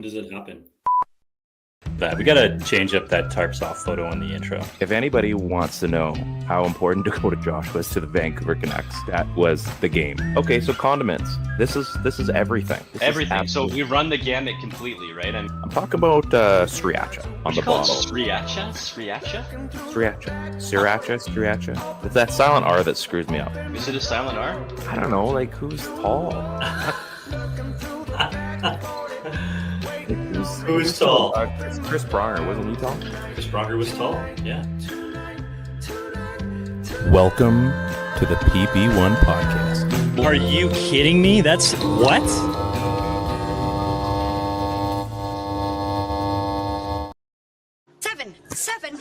does it happen? We gotta change up that tarps off photo in the intro. If anybody wants to know how important Dakota Josh was to the Vancouver Canucks, that was the game. Okay, so condiments. This is everything. Everything. So we run the gamut completely, right? And I'm talking about sriracha on the bottle. Sriracha? Sriracha. It's that silent R that screws me up. Is it a silent R? I don't know, like who's tall? Who's tall? Chris Pronger, wasn't he tall? Chris Pronger was tall, yeah. Welcome to the PP1 podcast. Are you kidding me? That's what? Seven.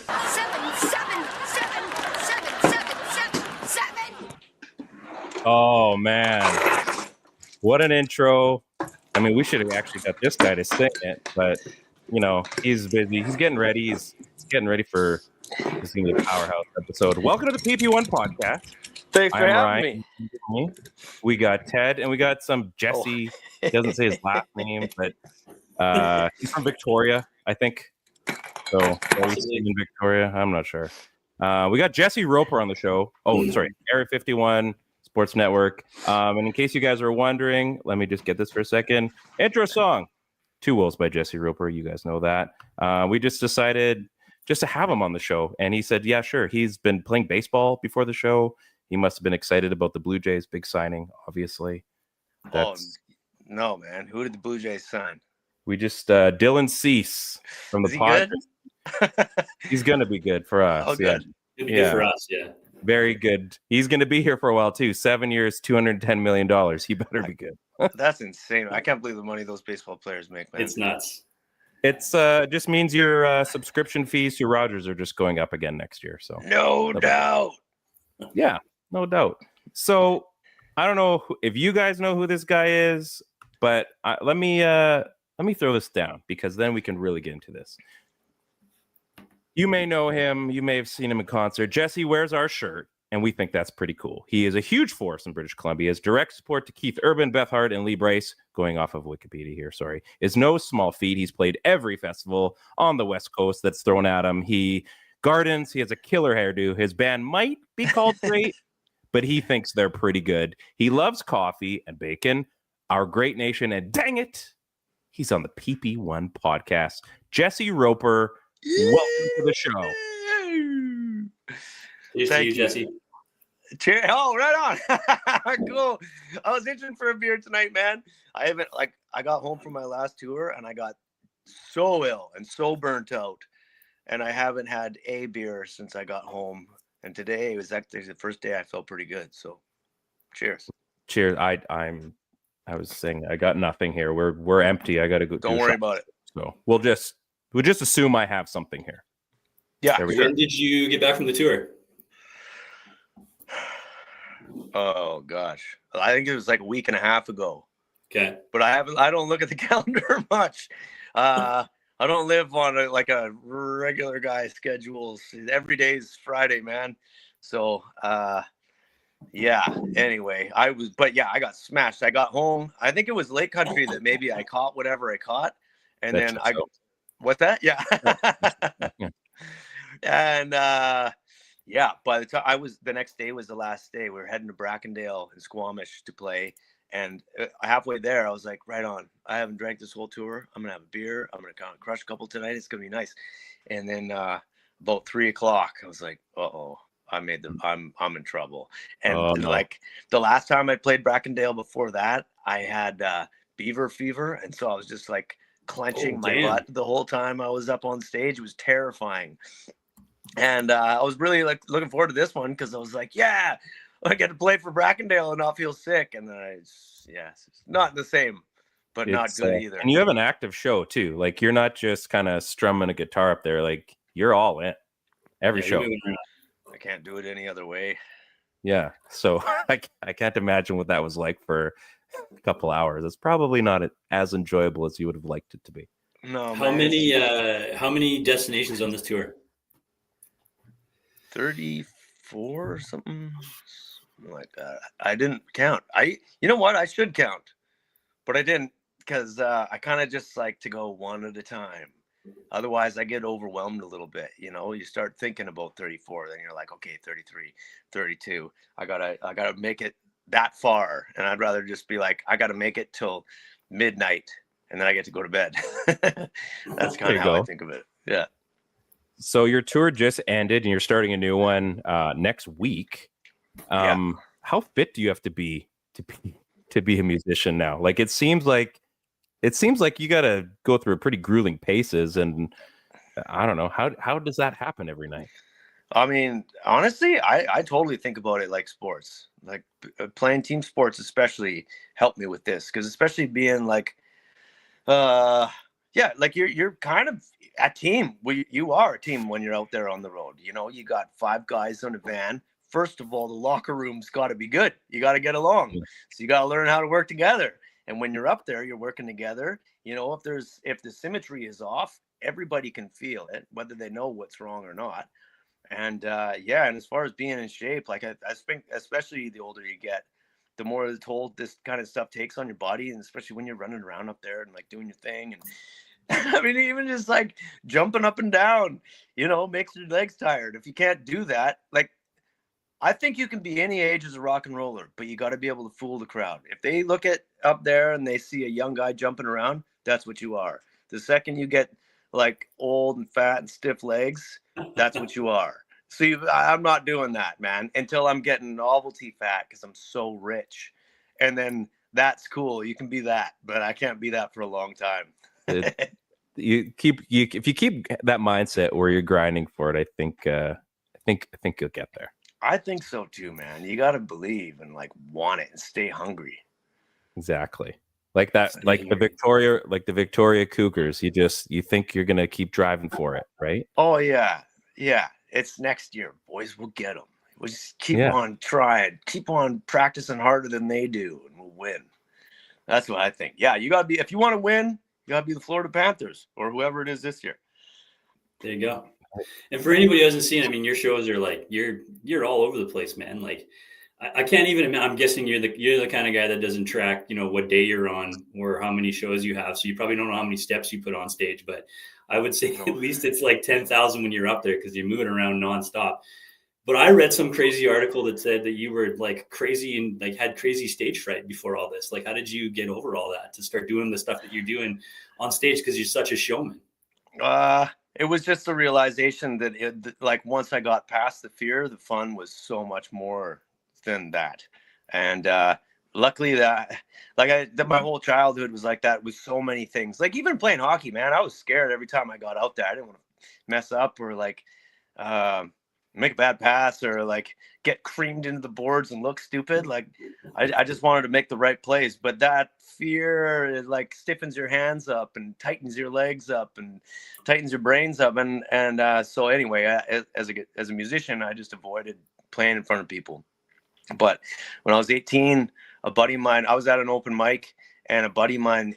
Oh man, what an intro. I mean, we should have actually got this guy to sing it, but you know, he's busy. He's getting ready. He's getting ready for this gonna be a powerhouse episode. Welcome to the PP1 podcast. Thanks for having me. We got Ted and we got some Jesse. He doesn't say his last name, but he's from Victoria, I think. So he's in Victoria. I'm not sure. We got Jesse Roper on the show. Oh, sorry, Area 51. Sports Network. And in case you guys are wondering, let me just get this for a second. Intro song, Two Wolves by Jesse Roper. You guys know that. We just decided just to have him on the show. And he said, yeah, sure. He's been playing baseball before the show. He must have been excited about the Blue Jays' big signing, obviously. No, man. Who did the Blue Jays sign? We just, Dylan Cease from the podcast. He's going to be good for us. Oh, good. Good for us, yeah. Very good. He's going to be here for a while too. 7 years, $210 million. He better be good. That's insane. I can't believe the money those baseball players make, man. It's nuts. It's just means your subscription fees to Rogers are just going up again next year. So no doubt. Yeah, no doubt. So I don't know if you guys know who this guy is, but let me throw this down because then we can really get into this. You may know him. You may have seen him in concert. Jesse wears our shirt, and we think that's pretty cool. He is a huge force in British Columbia. His direct support to Keith Urban, Beth Hart, and Lee Bryce, going off of Wikipedia here, sorry, is no small feat. He's played every festival on the West Coast that's thrown at him. He gardens. He has a killer hairdo. His band might be called great, but he thinks they're pretty good. He loves coffee and bacon, our great nation, and dang it, he's on the PP1 podcast. Jesse Roper, welcome to the show. Cheers to you, Jesse. Cheers. Oh, right on. Cool. I was itching for a beer tonight, man. I got home from my last tour and I got so ill and so burnt out. And I haven't had a beer since I got home. And today was actually the first day I felt pretty good. So cheers. Cheers. I was saying I got nothing here. We're empty. I gotta go. Don't worry about it. So we'll just assume I have something here. Yeah. When did you get back from the tour? Oh gosh. I think it was like a week and a half ago. Okay. But I don't look at the calendar much. I don't live on a regular guy schedule. Every day is Friday, man. So yeah. Anyway, I got smashed. I got home. I think it was Lake Country that maybe I caught whatever I caught. And then what's that? Yeah. And yeah, by the time the next day was the last day. We were heading to Brackendale in Squamish to play. And halfway there, I was like, right on. I haven't drank this whole tour. I'm going to have a beer. I'm going to kind of crush a couple tonight. It's going to be nice. And then about 3:00, I was like, uh-oh, I'm in trouble. And like the last time I played Brackendale before that, I had beaver fever. And so I was just like clenching my butt the whole time I was up on stage. It was terrifying. And I was really like looking forward to this one because I was like, yeah, I get to play for Brackendale and not feel sick. And then it's not the same, but not good either. And you have an active show too. Like you're not just kind of strumming a guitar up there. Like you're all in every show. I can't do it any other way. Yeah. So I can't imagine what that was like for a couple hours. It's probably not as enjoyable as you would have liked it to be. No. How many destinations on this tour? 34 or something like that. I didn't count. You know what? I should count, but I didn't. because I kind of just like to go one at a time. Otherwise, I get overwhelmed a little bit. You know, you start thinking about 34, then you're like, okay, 33, 32. I gotta make it that far, and I'd rather just be like, I gotta make it till midnight, and then I get to go to bed. That's kind of how I think of it. Yeah. So your tour just ended, and you're starting a new one next week. How fit do you have to be a musician now? Like it seems like you got to go through a pretty grueling paces, and I don't know how does that happen every night? I mean, honestly, I totally think about it like sports, like playing team sports, especially helped me with this, because especially being like, yeah, like you're kind of a team. You are a team when you're out there on the road. You know, you got 5 guys on a van. First of all, the locker room's got to be good. You got to get along. So you got to learn how to work together. And when you're up there, you're working together. You know, if the symmetry is off, everybody can feel it, whether they know what's wrong or not. And yeah, and as far as being in shape, like I think, especially the older you get, the more toll this kind of stuff takes on your body, and especially when you're running around up there and like doing your thing. And I mean, even just like jumping up and down, you know, makes your legs tired. If you can't do that, like, I think you can be any age as a rock and roller, but you got to be able to fool the crowd. If they look at up there and they see a young guy jumping around, that's what you are. The second you get like old and fat and stiff legs, that's what you are. So I'm not doing that, man, until I'm getting novelty fat because I'm so rich. And then that's cool. You can be that, but I can't be that for a long time. If you keep that mindset where you're grinding for it, I think you'll get there. I think so too, man. You got to believe and like want it and stay hungry. Exactly. Like that, like the Victoria Cougars. You think you're going to keep driving for it, right? Oh yeah. Yeah. It's next year, boys. We'll get them. We'll just keep on trying, keep on practicing harder than they do, and we'll win. That's what I think. Yeah. You got to be, if you want to win, you got to be the Florida Panthers or whoever it is this year. There you go. And for anybody who hasn't seen, I mean, your shows are like you're all over the place, man. Like I can't even. I'm guessing you're the kind of guy that doesn't track, you know, what day you're on or how many shows you have. So you probably don't know how many steps you put on stage. But I would say at least it's like 10,000 when you're up there because you're moving around nonstop. But I read some crazy article that said that you were like crazy and like had crazy stage fright before all this. Like, how did you get over all that to start doing the stuff that you're doing on stage? Because you're such a showman. It was just a realization that like once I got past the fear, the fun was so much more than that. And luckily that my whole childhood was like that with so many things. Like even playing hockey, man, I was scared every time I got out there. I didn't want to mess up or like make a bad pass or like get creamed into the boards and look stupid. Like I just wanted to make the right plays, but that fear, it like stiffens your hands up and tightens your legs up and tightens your brains up. And so anyway, as a musician, I just avoided playing in front of people. But when I was 18, a buddy of mine, I was at an open mic, and a buddy of mine,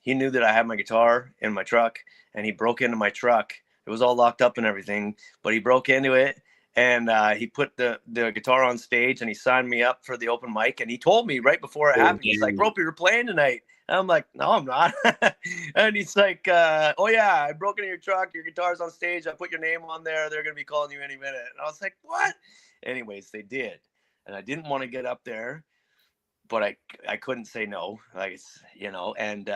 he knew that I had my guitar in my truck, and he broke into my truck. It was all locked up and everything, but he broke into it, and he put the guitar on stage, and he signed me up for the open mic. And he told me right before it happened, he's like, "Ropey, you're playing tonight." And I'm like, "No, I'm not." And he's like, "Oh yeah, I broke into your truck. Your guitar's on stage. I put your name on there. They're gonna be calling you any minute." And I was like, "What?" Anyways, they did, and I didn't want to get up there, but I couldn't say no, like, you know. And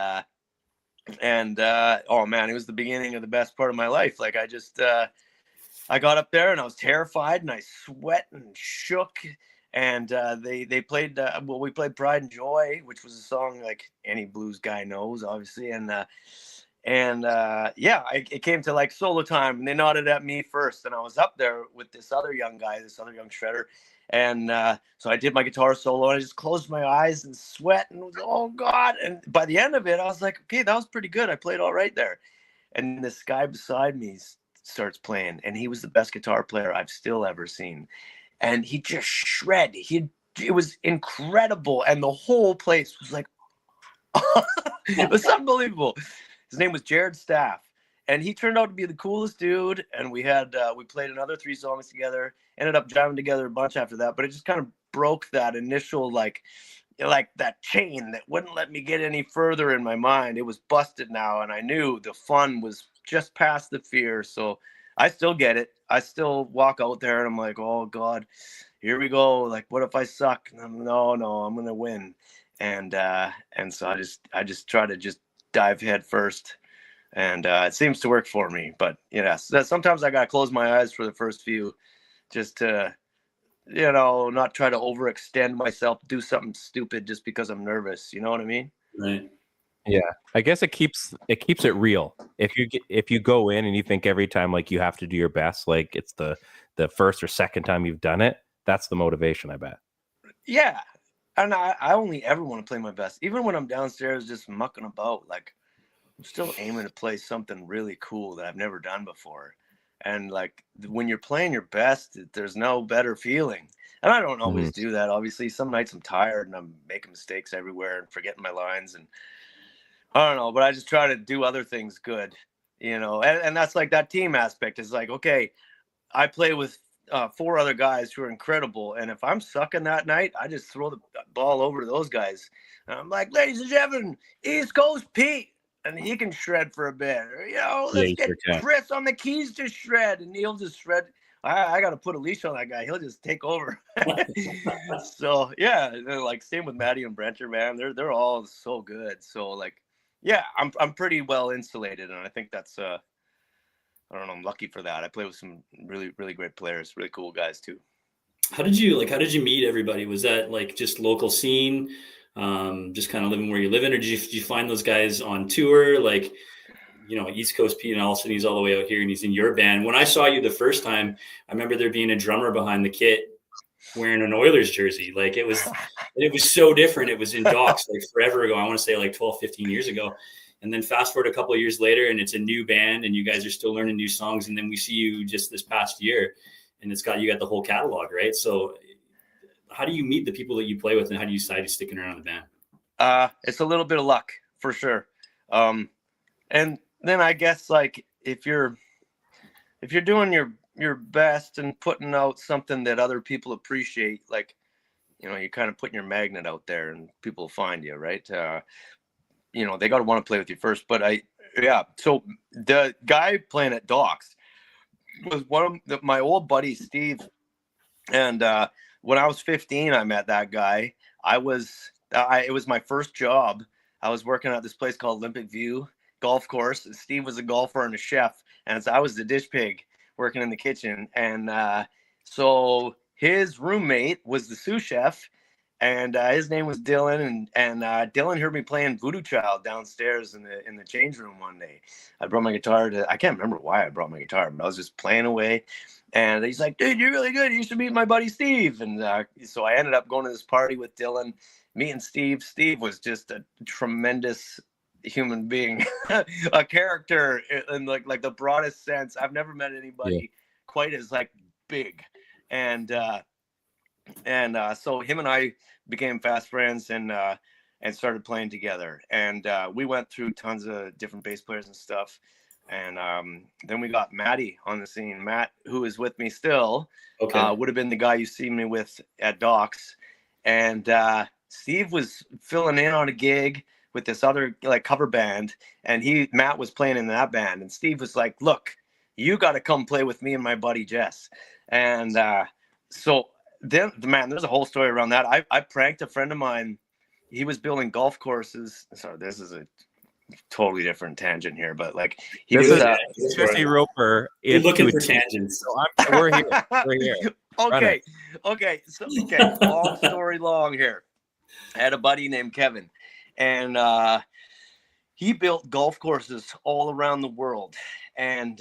oh man, it was the beginning of the best part of my life. Like I got up there and I was terrified and I sweat and shook. And they played, we played Pride and Joy, which was a song like any blues guy knows, obviously. And yeah, it came to like solo time, and they nodded at me first. And I was up there with this other young guy, this other young shredder. And so I did my guitar solo, and I just closed my eyes and sweat and was, oh God. And by the end of it, I was like, okay, that was pretty good. I played all right there. And this guy beside me starts playing, and he was the best guitar player I've still ever seen. And he just shred. It was incredible. And the whole place was like, it was unbelievable. His name was Jared Staff. And he turned out to be the coolest dude. And we played another 3 songs together, ended up jamming together a bunch after that. But it just kind of broke that initial, like, like that chain that wouldn't let me get any further in my mind. It was busted now, and I knew the fun was just past the fear. So I still get it. I still walk out there and I'm like, oh God, here we go. Like, what if I suck? No, I'm gonna win. And so I just try to just dive head first, and it seems to work for me. But sometimes I gotta close my eyes for the first few, just to not try to overextend myself, do something stupid just because I'm nervous. You know what I mean? Right. Yeah, I guess it keeps it real. If you go in and you think every time like you have to do your best, like it's the first or second time you've done it, that's the motivation, I bet. Yeah, and I only ever want to play my best, even when I'm downstairs just mucking about. Like, I'm still aiming to play something really cool that I've never done before. And like when you're playing your best, there's no better feeling. And I don't always do that. Obviously, some nights I'm tired and I'm making mistakes everywhere and forgetting my lines, and I don't know, but I just try to do other things good, and that's like that team aspect is like, okay, I play with 4 other guys who are incredible. And if I'm sucking that night, I just throw the ball over to those guys. And I'm like, ladies and gentlemen, East Coast Pete. And he can shred for a bit. Or, let's get Chris on the keys to shred. And he'll just shred. I got to put a leash on that guy. He'll just take over. So, yeah, like same with Maddie and Brenter, man. They're all so good. So, like, yeah, I'm pretty well insulated. And I think that's I don't know, I'm lucky for that. I play with some really, really great players, really cool guys too. How did you meet everybody? Was that like just local scene, just kind of living where you live in, or did you find those guys on tour? Like, East Coast Pete, and all of a sudden he's all the way out here and he's in your band. When I saw you the first time, I remember there being a drummer behind the kit wearing an Oilers jersey. Like it was so different. It was in Docks like forever ago. I want to say like 12, 15 years ago. And then fast forward a couple of years later and it's a new band and you guys are still learning new songs. And then we see you just this past year and you got the whole catalog, right? So how do you meet the people that you play with and how do you decide to sticking around the band? It's a little bit of luck for sure. And then I guess like if you're doing your best and putting out something that other people appreciate, like, you're kind of putting your magnet out there and people will find you, right? They got to want to play with you first. But so the guy playing at Docks was one of my old buddy, Steve. And when I was 15, I met that guy. It was my first job. I was working at this place called Olympic View Golf Course. Steve was a golfer and a chef. And so I was the dish pig working in the kitchen. And so his roommate was the sous chef. And his name was Dylan, and Dylan heard me playing Voodoo Child downstairs in the change room one day. I brought my guitar I can't remember why I brought my guitar, but I was just playing away. And he's like, dude, you're really good. You should meet my buddy Steve. And so I ended up going to this party with Dylan, meeting Steve. Steve was just a tremendous human being, a character in like the broadest sense. I've never met anybody quite as like big. And so him and I became fast friends and started playing together. And we went through tons of different bass players and stuff. And then we got Matty on the scene. Matt, who is with me still, would have been the guy you see me with at Docks. And Steve was filling in on a gig with this other like cover band, and Matt was playing in that band. And Steve was like, "Look, you got to come play with me and my buddy Jess." And so then, man, there's a whole story around that. I pranked a friend of mine. He was building golf courses. Sorry, this is a totally different tangent here, but like Jesse Roper is looking for tangents. So we're here. We're here. Okay. So long story long here. I had a buddy named Kevin, and he built golf courses all around the world. And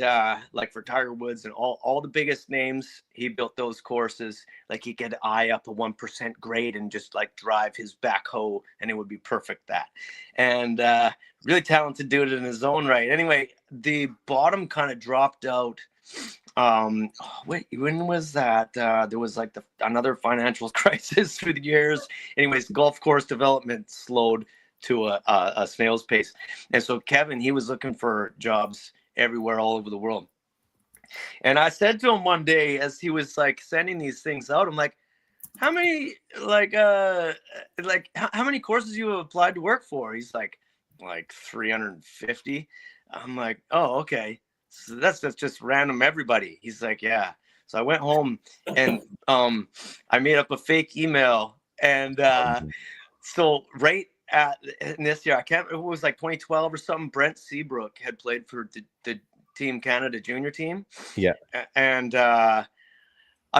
like for Tiger Woods and all the biggest names, he built those courses. Like he could eye up a 1% grade and just like drive his backhoe and it would be perfect that. And really talented dude in his own right. Anyway, the bottom kind of dropped out. When was that? There was like another financial crisis through the years. Anyways, golf course development slowed to a snail's pace. And so Kevin, he was looking for jobs everywhere, all over the world. And I said to him one day as he was like sending these things out, I'm like, how many how many courses you have applied to work for? He's like 350. I'm like, oh, okay. So that's just random everybody. He's like, yeah. So I went home and I made up a fake email, and so right at in this year, I can't. It was like 2012 or something. Brent Seabrook had played for the Team Canada junior team. Yeah, and I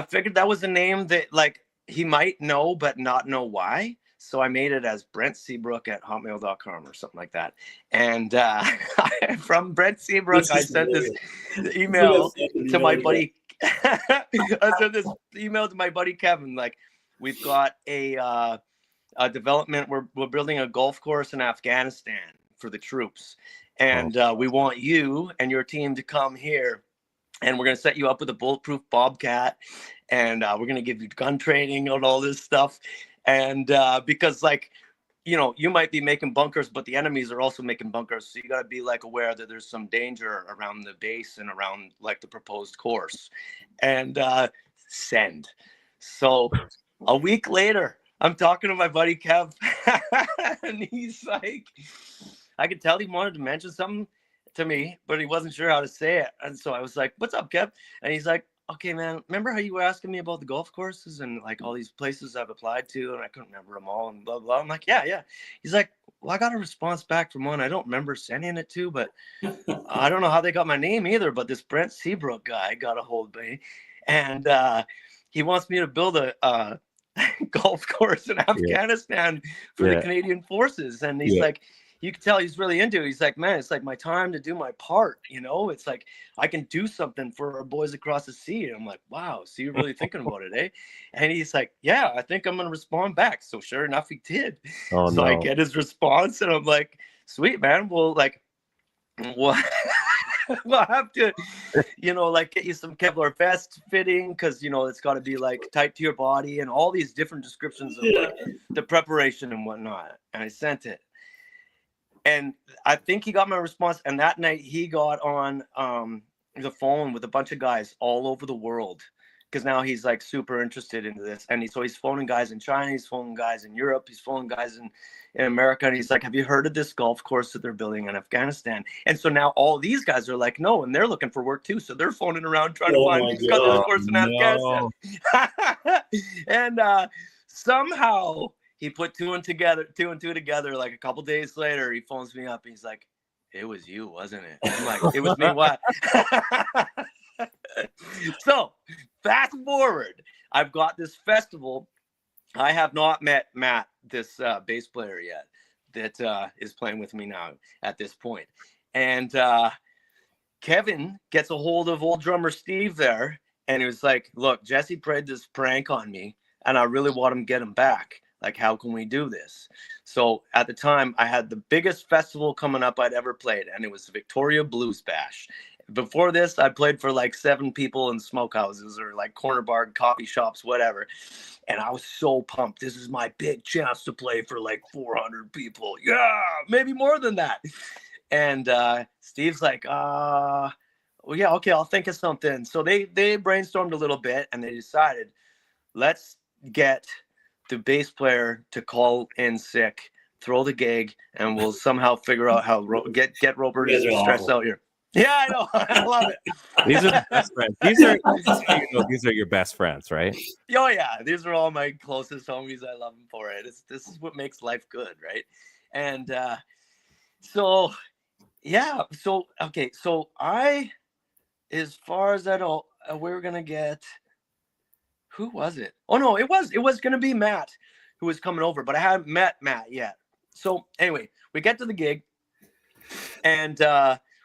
figured that was a name that like he might know, but not know why. So I made it as Brent Seabrook at hotmail.com or something like that. And from Brent Seabrook, I sent this email to my buddy. I sent this email to my buddy Kevin. Like, we've got a development. We're building a golf course in Afghanistan for the troops, and we want you and your team to come here. And we're going to set you up with a bulletproof Bobcat, and we're going to give you gun training and all this stuff. And because, like, you know, you might be making bunkers, but the enemies are also making bunkers. So you got to be like aware that there's some danger around the base and around like the proposed course. And send. So a week later, I'm talking to my buddy Kev, and he's like, I could tell he wanted to mention something to me, but he wasn't sure how to say it. And so I was like, what's up, Kev? And he's like, okay, man, remember how you were asking me about the golf courses and like all these places I've applied to, and I couldn't remember them all and blah, blah. I'm like, yeah. He's like, well, I got a response back from one I don't remember sending it to, but I don't know how they got my name either, but this Brent Seabrook guy got a hold of me, and he wants me to build a golf course in Afghanistan for the Canadian forces. And he's like, you can tell he's really into it. He's like, man, it's like my time to do my part. You know, it's like I can do something for our boys across the sea. And I'm like, wow, so you're really thinking about it, eh? And he's like, yeah, I think I'm going to respond back. So sure enough, he did. So I get his response, and I'm like, sweet, man. Well, like, we'll have to, you know, like get you some Kevlar vest fitting, because, you know, it's got to be like tight to your body and all these different descriptions of like the preparation and whatnot. And I sent it. And I think he got my response. And that night he got on the phone with a bunch of guys all over the world, because now he's like super interested into this. And so he's phoning guys in China, he's phoning guys in Europe, he's phoning guys in America. And he's like, have you heard of this golf course that they're building in Afghanistan? And so now all these guys are like, no, and they're looking for work too. So they're phoning around trying to find who's got this course in Afghanistan. And somehow he put two and two together. Like a couple days later, he phones me up. And he's like, it was you, wasn't it? I'm like, it was me. What? So fast forward, I've got this festival. I have not met Matt, this bass player yet, that is playing with me now at this point. And Kevin gets a hold of old drummer Steve there, and he was like, look, Jesse played this prank on me, and I really want him to get him back. Like, how can we do this? So at the time, I had the biggest festival coming up I'd ever played, and it was the Victoria Blues Bash. Before this, I played for like 7 people in smokehouses or like corner bar coffee shops, whatever. And I was so pumped. This is my big chance to play for like 400 people. Yeah, maybe more than that. And Steve's like, well, yeah, okay, I'll think of something. So they brainstormed a little bit, and they decided, let's get the bass player to call in sick, throw the gig, and we'll somehow figure out how get Roper to stress out here. Yeah, I know. I love it. These are the best friends. These are your best friends, right? Oh yeah, these are all my closest homies. I love them for it. This is what makes life good, right? And so yeah, so okay, so as far as I know, we're gonna get. Who was it? Oh no, it was going to be Matt who was coming over, but I hadn't met Matt yet. So anyway, we get to the gig, and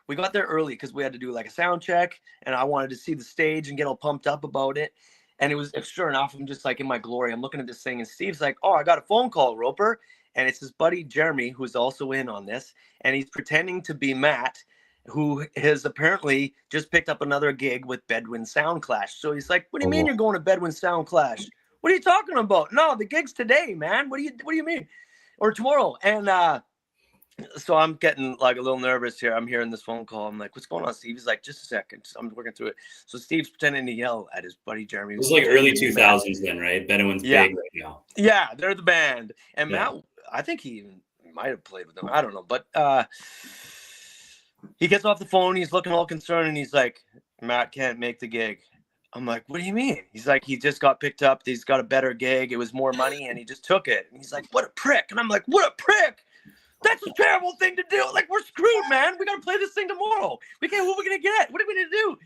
we got there early because we had to do like a sound check, and I wanted to see the stage and get all pumped up about it. And it was sure enough, I'm just like in my glory. I'm looking at this thing, and Steve's like, oh, I got a phone call, Roper. And it's his buddy Jeremy, who's also in on this, and he's pretending to be Matt, who has apparently just picked up another gig with Bedouin Sound Clash. So he's like, what do you mean you're going to Bedouin Sound Clash? What are you talking about? No, the gig's today, man. What do you mean? Or tomorrow. And So I'm getting like a little nervous here. I'm hearing this phone call. I'm like, what's going on, Steve? He's like, just a second. I'm working through it. So Steve's pretending to yell at his buddy Jeremy. It was like early 2000s then, right? Bedouin's Yeah. big right now. Yeah, they're the band. And Yeah. Matt, I think he might have played with them. I don't know. But he gets off the phone. He's looking all concerned. And he's like, Matt can't make the gig. I'm like, what do you mean? He's like, he just got picked up. He's got a better gig. It was more money. And he just took it. And he's like, what a prick. And I'm like, what a prick. That's a terrible thing to do. Like, we're screwed, man. We got to play this thing tomorrow. We can't. What are we going to get? What are we going to do?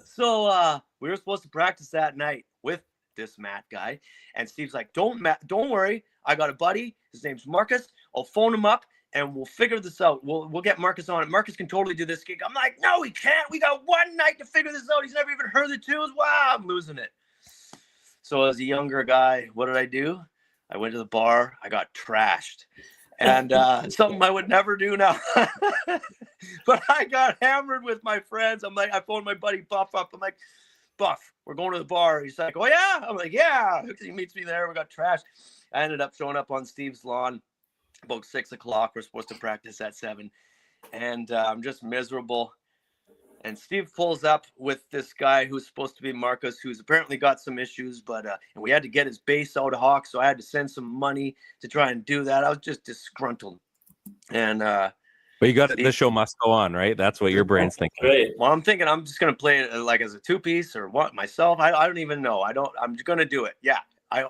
So we were supposed to practice that night with this Matt guy. And Steve's like, don't worry. I got a buddy. His name's Marcus. I'll phone him up and we'll figure this out. We'll get Marcus on it. Marcus can totally do this gig. I'm like, no, he can't. We got one night to figure this out. He's never even heard the tunes. Wow, I'm losing it. So as a younger guy, what did I do? I went to the bar. I got trashed. And something I would never do now. But I got hammered with my friends. I'm like, I phoned my buddy Buff up. I'm like, Buff, we're going to the bar. He's like, oh, yeah? I'm like, yeah. He meets me there. We got trashed. I ended up showing up on Steve's lawn about 6 o'clock. We're supposed to practice at 7. And I'm just miserable. And Steve pulls up with this guy who's supposed to be Marcus, who's apparently got some issues, but and we had to get his bass out of Hawk, so I had to send some money to try and do that. I was just disgruntled. And but you got the show must go on, right? That's what your brain's thinking. Right. Well, I'm thinking I'm just gonna play it like as a 2-piece or what myself. I don't even know. I'm just gonna do it. Yeah. I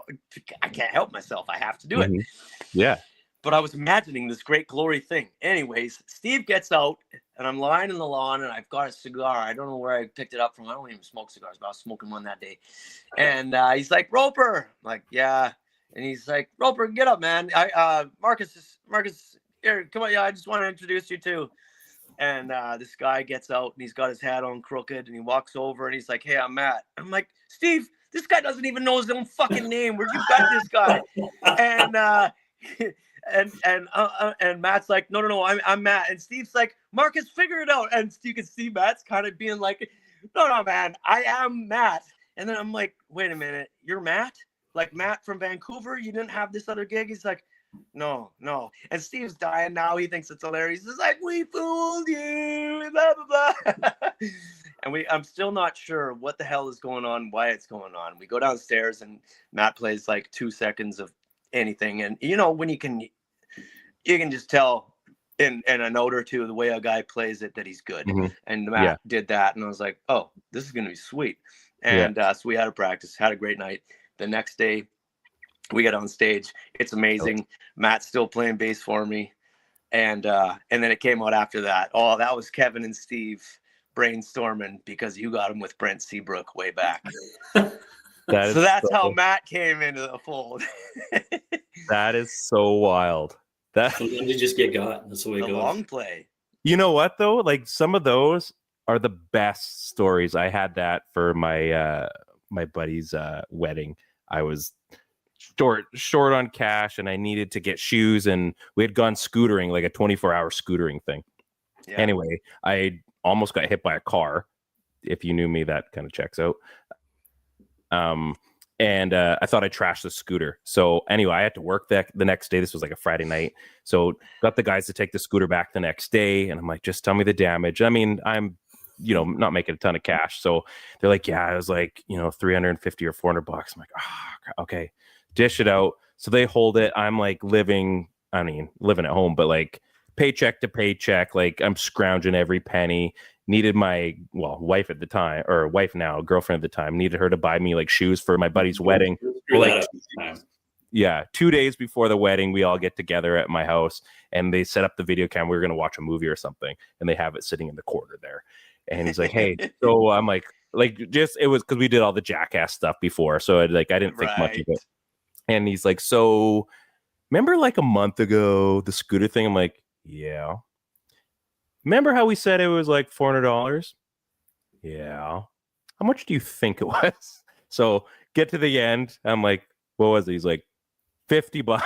can't help myself. I have to do it. Yeah. But I was imagining this great glory thing. Anyways, Steve gets out, and I'm lying in the lawn, and I've got a cigar. I don't know where I picked it up from. I don't even smoke cigars, but I was smoking one that day. And he's like, Roper. I'm like, yeah. And he's like, Roper, get up, man. Marcus, here, come on. Yeah, I just want to introduce you to. And this guy gets out, and he's got his hat on crooked, and he walks over, and he's like, hey, I'm Matt. I'm like, Steve, this guy doesn't even know his own fucking name. Where'd you got this guy? And Matt's like, no, I'm Matt. And Steve's like, Marcus, figure it out. And you can see Matt's kind of being like, no, man, I am Matt. And then I'm like, wait a minute, you're Matt? Like Matt from Vancouver? You didn't have this other gig? He's like, no. And Steve's dying now. He thinks it's hilarious. He's like, we fooled you, blah, blah, blah. And I'm still not sure what the hell is going on, why it's going on. We go downstairs and Matt plays like 2 seconds of anything. And you know, when you can just tell in a note or two the way a guy plays it that he's good. And Matt did that. And I was like, oh, this is going to be sweet. And so we had a practice, had a great night. The next day we get on stage. It's amazing. Matt's still playing bass for me. And then it came out after that. Oh, that was Kevin and Steve brainstorming because you got him with Brent Seabrook way back. So that's how Matt came into the fold. That is so wild. Sometimes you just get got. That's the way it goes. Long play. You know what though? Like some of those are the best stories. I had that for my my buddy's wedding. I was short on cash and I needed to get shoes, and we had gone scootering, like a 24-hour scootering thing. Yeah. Anyway, I almost got hit by a car. If you knew me, that kind of checks out. And I thought I trashed the scooter. So anyway, I had to work the next day. This was like a Friday night. So got the guys to take the scooter back the next day. And I'm like, just tell me the damage. I mean, I'm, not making a ton of cash. So they're like, yeah, it was like, $350 or $400. I'm like, oh, okay, dish it out. So they hold it. I'm like living at home, but like paycheck to paycheck, like I'm scrounging every penny. Needed my wife at the time, or wife now, girlfriend at the time, needed her to buy me like shoes for my buddy's wedding. Like, 2 days before the wedding, we all get together at my house and they set up the video cam. We were going to watch a movie or something, and they have it sitting in the corner there. And he's like, hey, so I'm like just, it was because we did all the jackass stuff before. So I didn't think much of it. And he's like, so remember like a month ago, the scooter thing? I'm like, yeah. Remember how we said it was like $400? Yeah. How much do you think it was? So get to the end. I'm like, what was it? He's like, $50.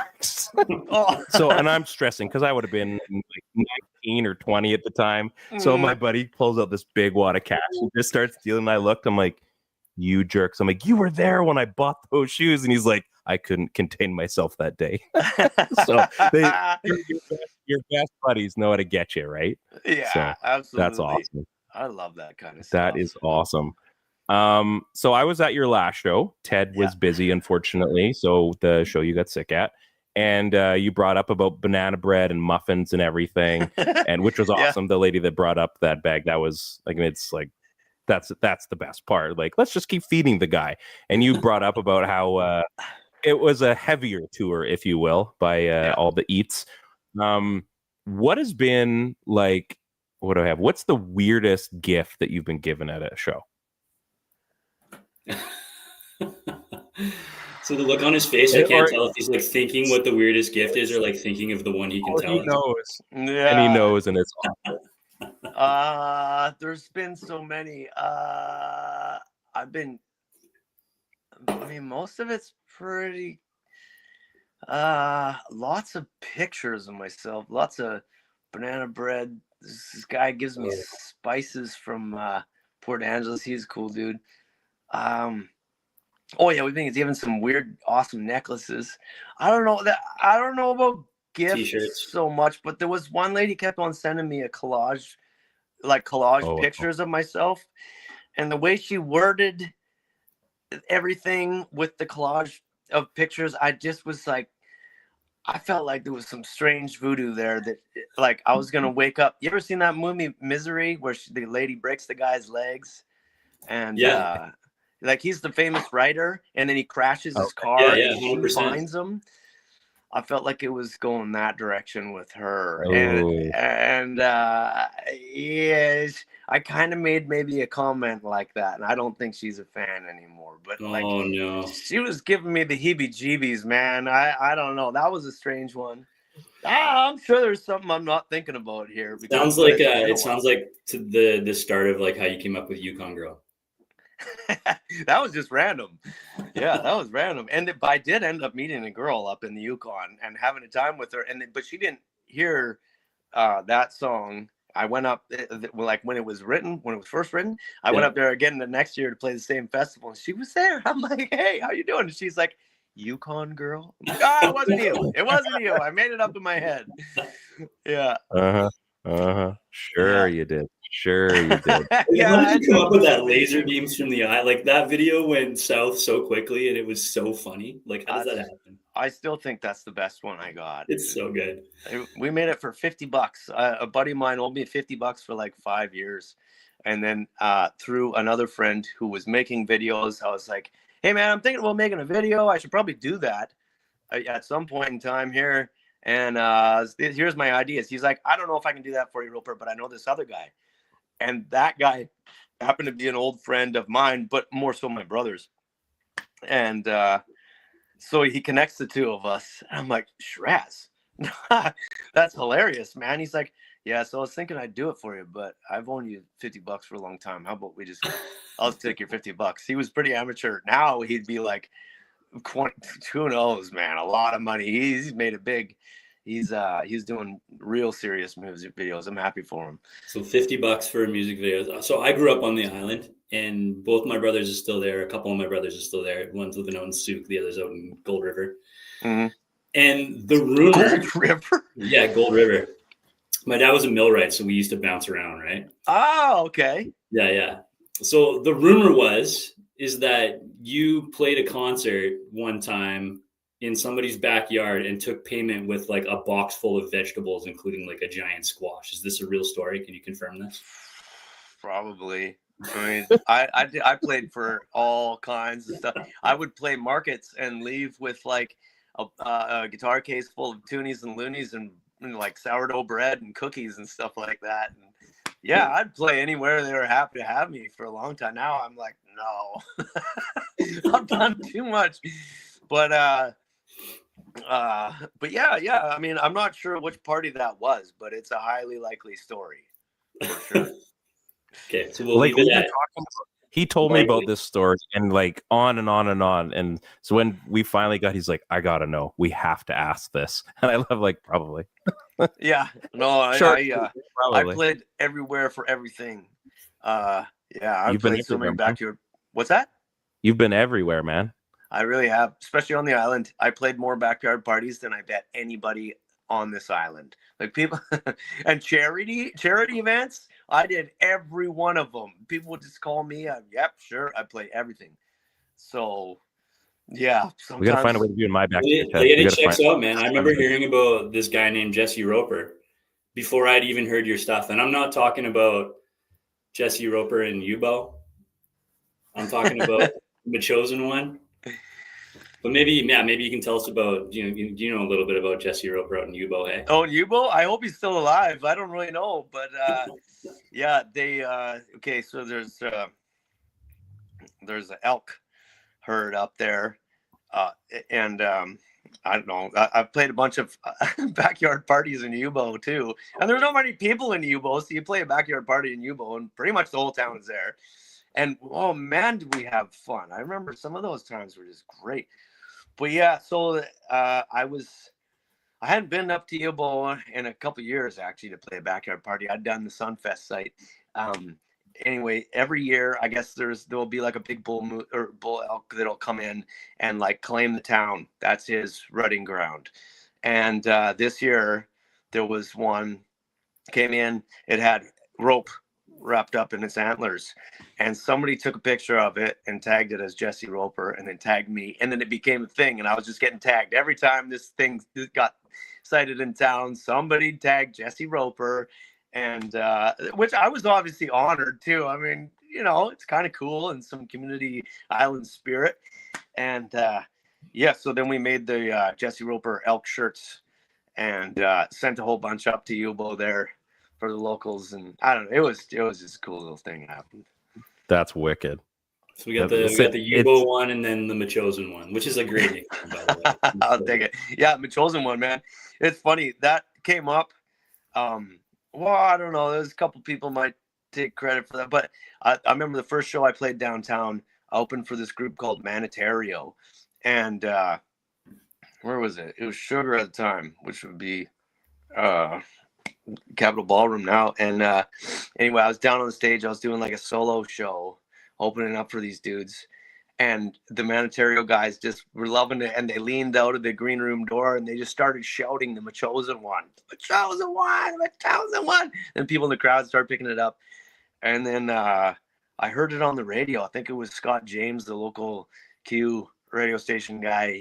So, and I'm stressing because I would have been like 19 or 20 at the time. So my buddy pulls out this big wad of cash and just starts dealing. I looked, I'm like, you jerks. I'm like, you were there when I bought those shoes. And he's like, I couldn't contain myself that day. So your best buddies know how to get you, right? Yeah, So absolutely. that's awesome. I love that kind of stuff. That is awesome. So I was at your last show. Ted was busy, unfortunately. So the show you got sick at. And you brought up about banana bread and muffins and everything, and which was awesome. Yeah. The lady that brought up that bag, that was like, it's like, that's the best part. Like, let's just keep feeding the guy. And you brought up about how it was a heavier tour, if you will, by all the eats. What has been like? What do I have? What's the weirdest gift that you've been given at a show? So the look on his face, I can't tell if he's like thinking what the weirdest gift is or like thinking of the one he can tell. He knows. Yeah. And he knows, and it's awesome. There's been so many. I mean, most of it's pretty lots of pictures of myself, lots of banana bread. This guy gives me spices from Port Angeles. He's a cool dude. Oh yeah, we've been given some weird, awesome necklaces. I don't know about gifts T-shirts so much, but there was one lady kept on sending me a collage pictures of myself, and the way she worded everything with the collage of pictures, I just was like, I felt like there was some strange voodoo there that, like, I was gonna wake up. You ever seen that movie Misery, where the lady breaks the guy's legs, and like, he's the famous writer, and then he crashes his car and she finds him. I felt like it was going that direction with her. And I kind of made maybe a comment like that, and I don't think she's a fan anymore. But she was giving me the heebie-jeebies, man. I don't know. That was a strange one. I'm sure there's something I'm not thinking about here. Sounds like it sounds like to the start of like how you came up with Yukon Girl. That was just random. Yeah, that was random. And I did end up meeting a girl up in the Yukon and having a time with her. But she didn't hear that song. I went up like when it was first written. I went up there again the next year to play the same festival, and she was there. I'm like, "Hey, how you doing?" And she's like, "Yukon Girl." I'm like, it wasn't you. It wasn't you. I made it up in my head. Yeah. Sure, you did. Sure you did. How did you come up with that laser beams from the eye? Like, that video went south so quickly and it was so funny. Like, how does that happen? I still think that's the best one I got. It's so good. We made it for $50. A buddy of mine owed me $50 for like 5 years. And then through another friend who was making videos, I was like, hey man, I'm thinking about making a video. I should probably do that at some point in time here. And here's my ideas. He's like, I don't know if I can do that for you, Roper, but I know this other guy. And that guy happened to be an old friend of mine, but more so my brother's. And so he connects the two of us. And I'm like, Shraz, that's hilarious, man. He's like, yeah, so I was thinking I'd do it for you, but I've owned you $50 for a long time. How about I'll just take your $50. He was pretty amateur. Now he'd be like, who knows, man, a lot of money. He's made it big. He's doing real serious music videos. I'm happy for him. So $50 for a music video. So I grew up on the island, and both my brothers are still there. A couple of my brothers are still there. One's living out in Souk, the other's out in Gold River. Mm-hmm. And the rumor, Gold River? Yeah, Gold River. My dad was a millwright, so we used to bounce around, right? Oh, okay. Yeah. So the rumor is that you played a concert one time in somebody's backyard and took payment with like a box full of vegetables, including like a giant squash. Is this a real story? Can you confirm this? Probably. I mean, I played for all kinds of stuff. I would play markets and leave with like a guitar case full of toonies and loonies and like sourdough bread and cookies and stuff like that. And yeah, I'd play anywhere. They were happy to have me for a long time. Now I'm like, no, I've done too much. But yeah. I mean, I'm not sure which party that was, but it's a highly likely story for sure. Okay, so we'll leave it at. He told me about this story and like on and on and on. And so when we finally he's like, I gotta know. We have to ask this. And I love like, probably. Yeah. No, sure, I played everywhere for everything. Yeah, I played so many backyard. What's that? You've been everywhere, man. I really have, especially on the island. I played more backyard parties than I bet anybody on this island. Like people and charity events. I did every one of them. People would just call me. Yep, sure. I play everything. So yeah, sometimes We got to find a way to do it in my backyard. Like, it checks out, man. I remember hearing about this guy named Jesse Roper before I'd even heard your stuff. And I'm not talking about Jesse Roper and Yubo. I'm talking about the chosen one. But maybe you can tell us about, you know a little bit about Jesse Roper out in Yubo, hey? Oh, Yubo? I hope he's still alive. I don't really know, but yeah, they okay. So there's an elk herd up there, and I don't know. I've played a bunch of backyard parties in Yubo too, and there's not many people in Yubo, so you play a backyard party in Yubo, and pretty much the whole town is there. And oh man, did we have fun! I remember some of those times were just great. But yeah, so I hadn't been up to Yubo in a couple of years actually to play a backyard party. I'd done the Sunfest site. Anyway, every year I guess there'll be like a big bull elk that'll come in and like claim the town. That's his rutting ground. And this year there was one came in. It had rope wrapped up in its antlers, and somebody took a picture of it and tagged it as Jesse Roper, and then tagged me, and then it became a thing, and I was just getting tagged every time this thing got sighted in town. Somebody tagged Jesse Roper, and which I was obviously honored too. I mean, it's kind of cool and some community island spirit. And yeah, so then we made the Jesse Roper elk shirts and sent a whole bunch up to Yubo there for the locals, and I don't know. It was just a cool little thing that happened. That's wicked. So we got the Yubo one and then the Machosen one, which is a great name, by the way. I'll take it. Yeah, Machosen one, man. It's funny that came up. Well, I don't know. There's a couple people might take credit for that, but I remember the first show I played downtown. I opened for this group called Manitario, and where was it? It was Sugar at the time, which would be Capitol Ballroom now. And anyway, I was down on the stage. I was doing like a solo show, opening up for these dudes. And the Manitario guys just were loving it. And they leaned out of the green room door and they just started shouting the Machosen one. Machosen one! Machosen one! And people in the crowd started picking it up. And then I heard it on the radio. I think it was Scott James, the local Q radio station guy.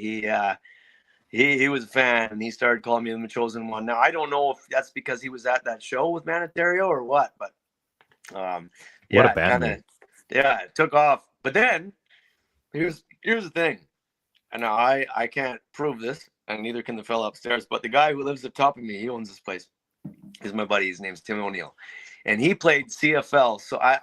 He was a fan, and he started calling me the Machosen one. Now, I don't know if that's because he was at that show with Manitario or what, but yeah, what a band. It took off. But then here's the thing, and now I can't prove this, and neither can the fella upstairs, but the guy who lives up top of me, he owns this place. He's my buddy. His name's Tim O'Neill, and he played CFL. So I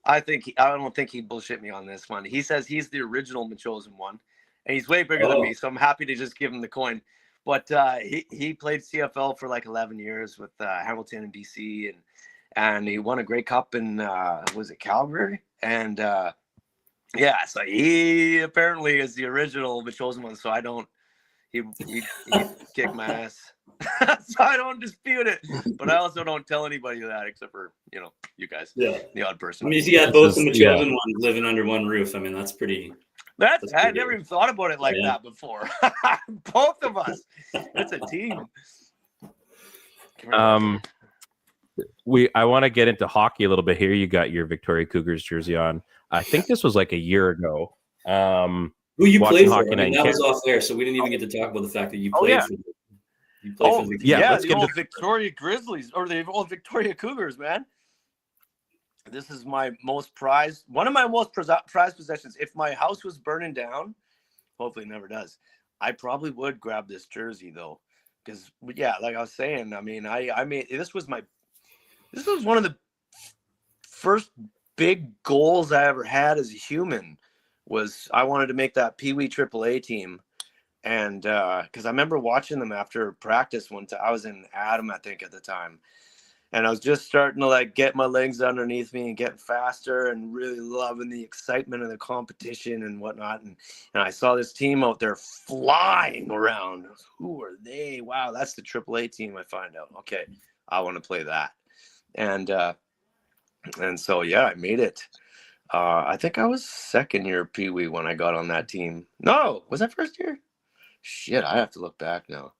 don't think he bullshit me on this one. He says he's the original Machosen one. And he's way bigger than me, so I'm happy to just give him the coin. But he played CFL for like 11 years with Hamilton and BC, and he won a Grey Cup in was it Calgary? And yeah, so he apparently is the original Machosen one. So I don't. He kicked my ass, so I don't dispute it. But I also don't tell anybody that except for you guys, the odd person. I mean, you got both the Machosen ones living under one roof. I mean, that's pretty. I never even thought about it like that before. Both of us. It's a team. I want to get into hockey a little bit here. You got your Victoria Cougars jersey on. I think this was like a year ago. Who you played for? I mean, that was off there, so we didn't even get to talk about the fact that you played for. You played for the old Victoria Grizzlies or the old Victoria Cougars, man. This is my most prized, one of my most prized possessions. If my house was burning down, hopefully it never does, I probably would grab this jersey though. Because yeah, like I was saying, I mean, I made, this was one of the first big goals I ever had as a human was I wanted to make that Pee Wee AAA team. And because I remember watching them after practice one time. I was in Adam, I think, at the time. And I was just starting to like get my legs underneath me and getting faster and really loving the excitement of the competition and whatnot. And I saw this team out there flying around. Who are they? Wow, that's the AAA team. I find out. Okay, I want to play that. And so yeah, I made it. I think I was second year Pee Wee when I got on that team. No, was that first year? Shit, I have to look back now.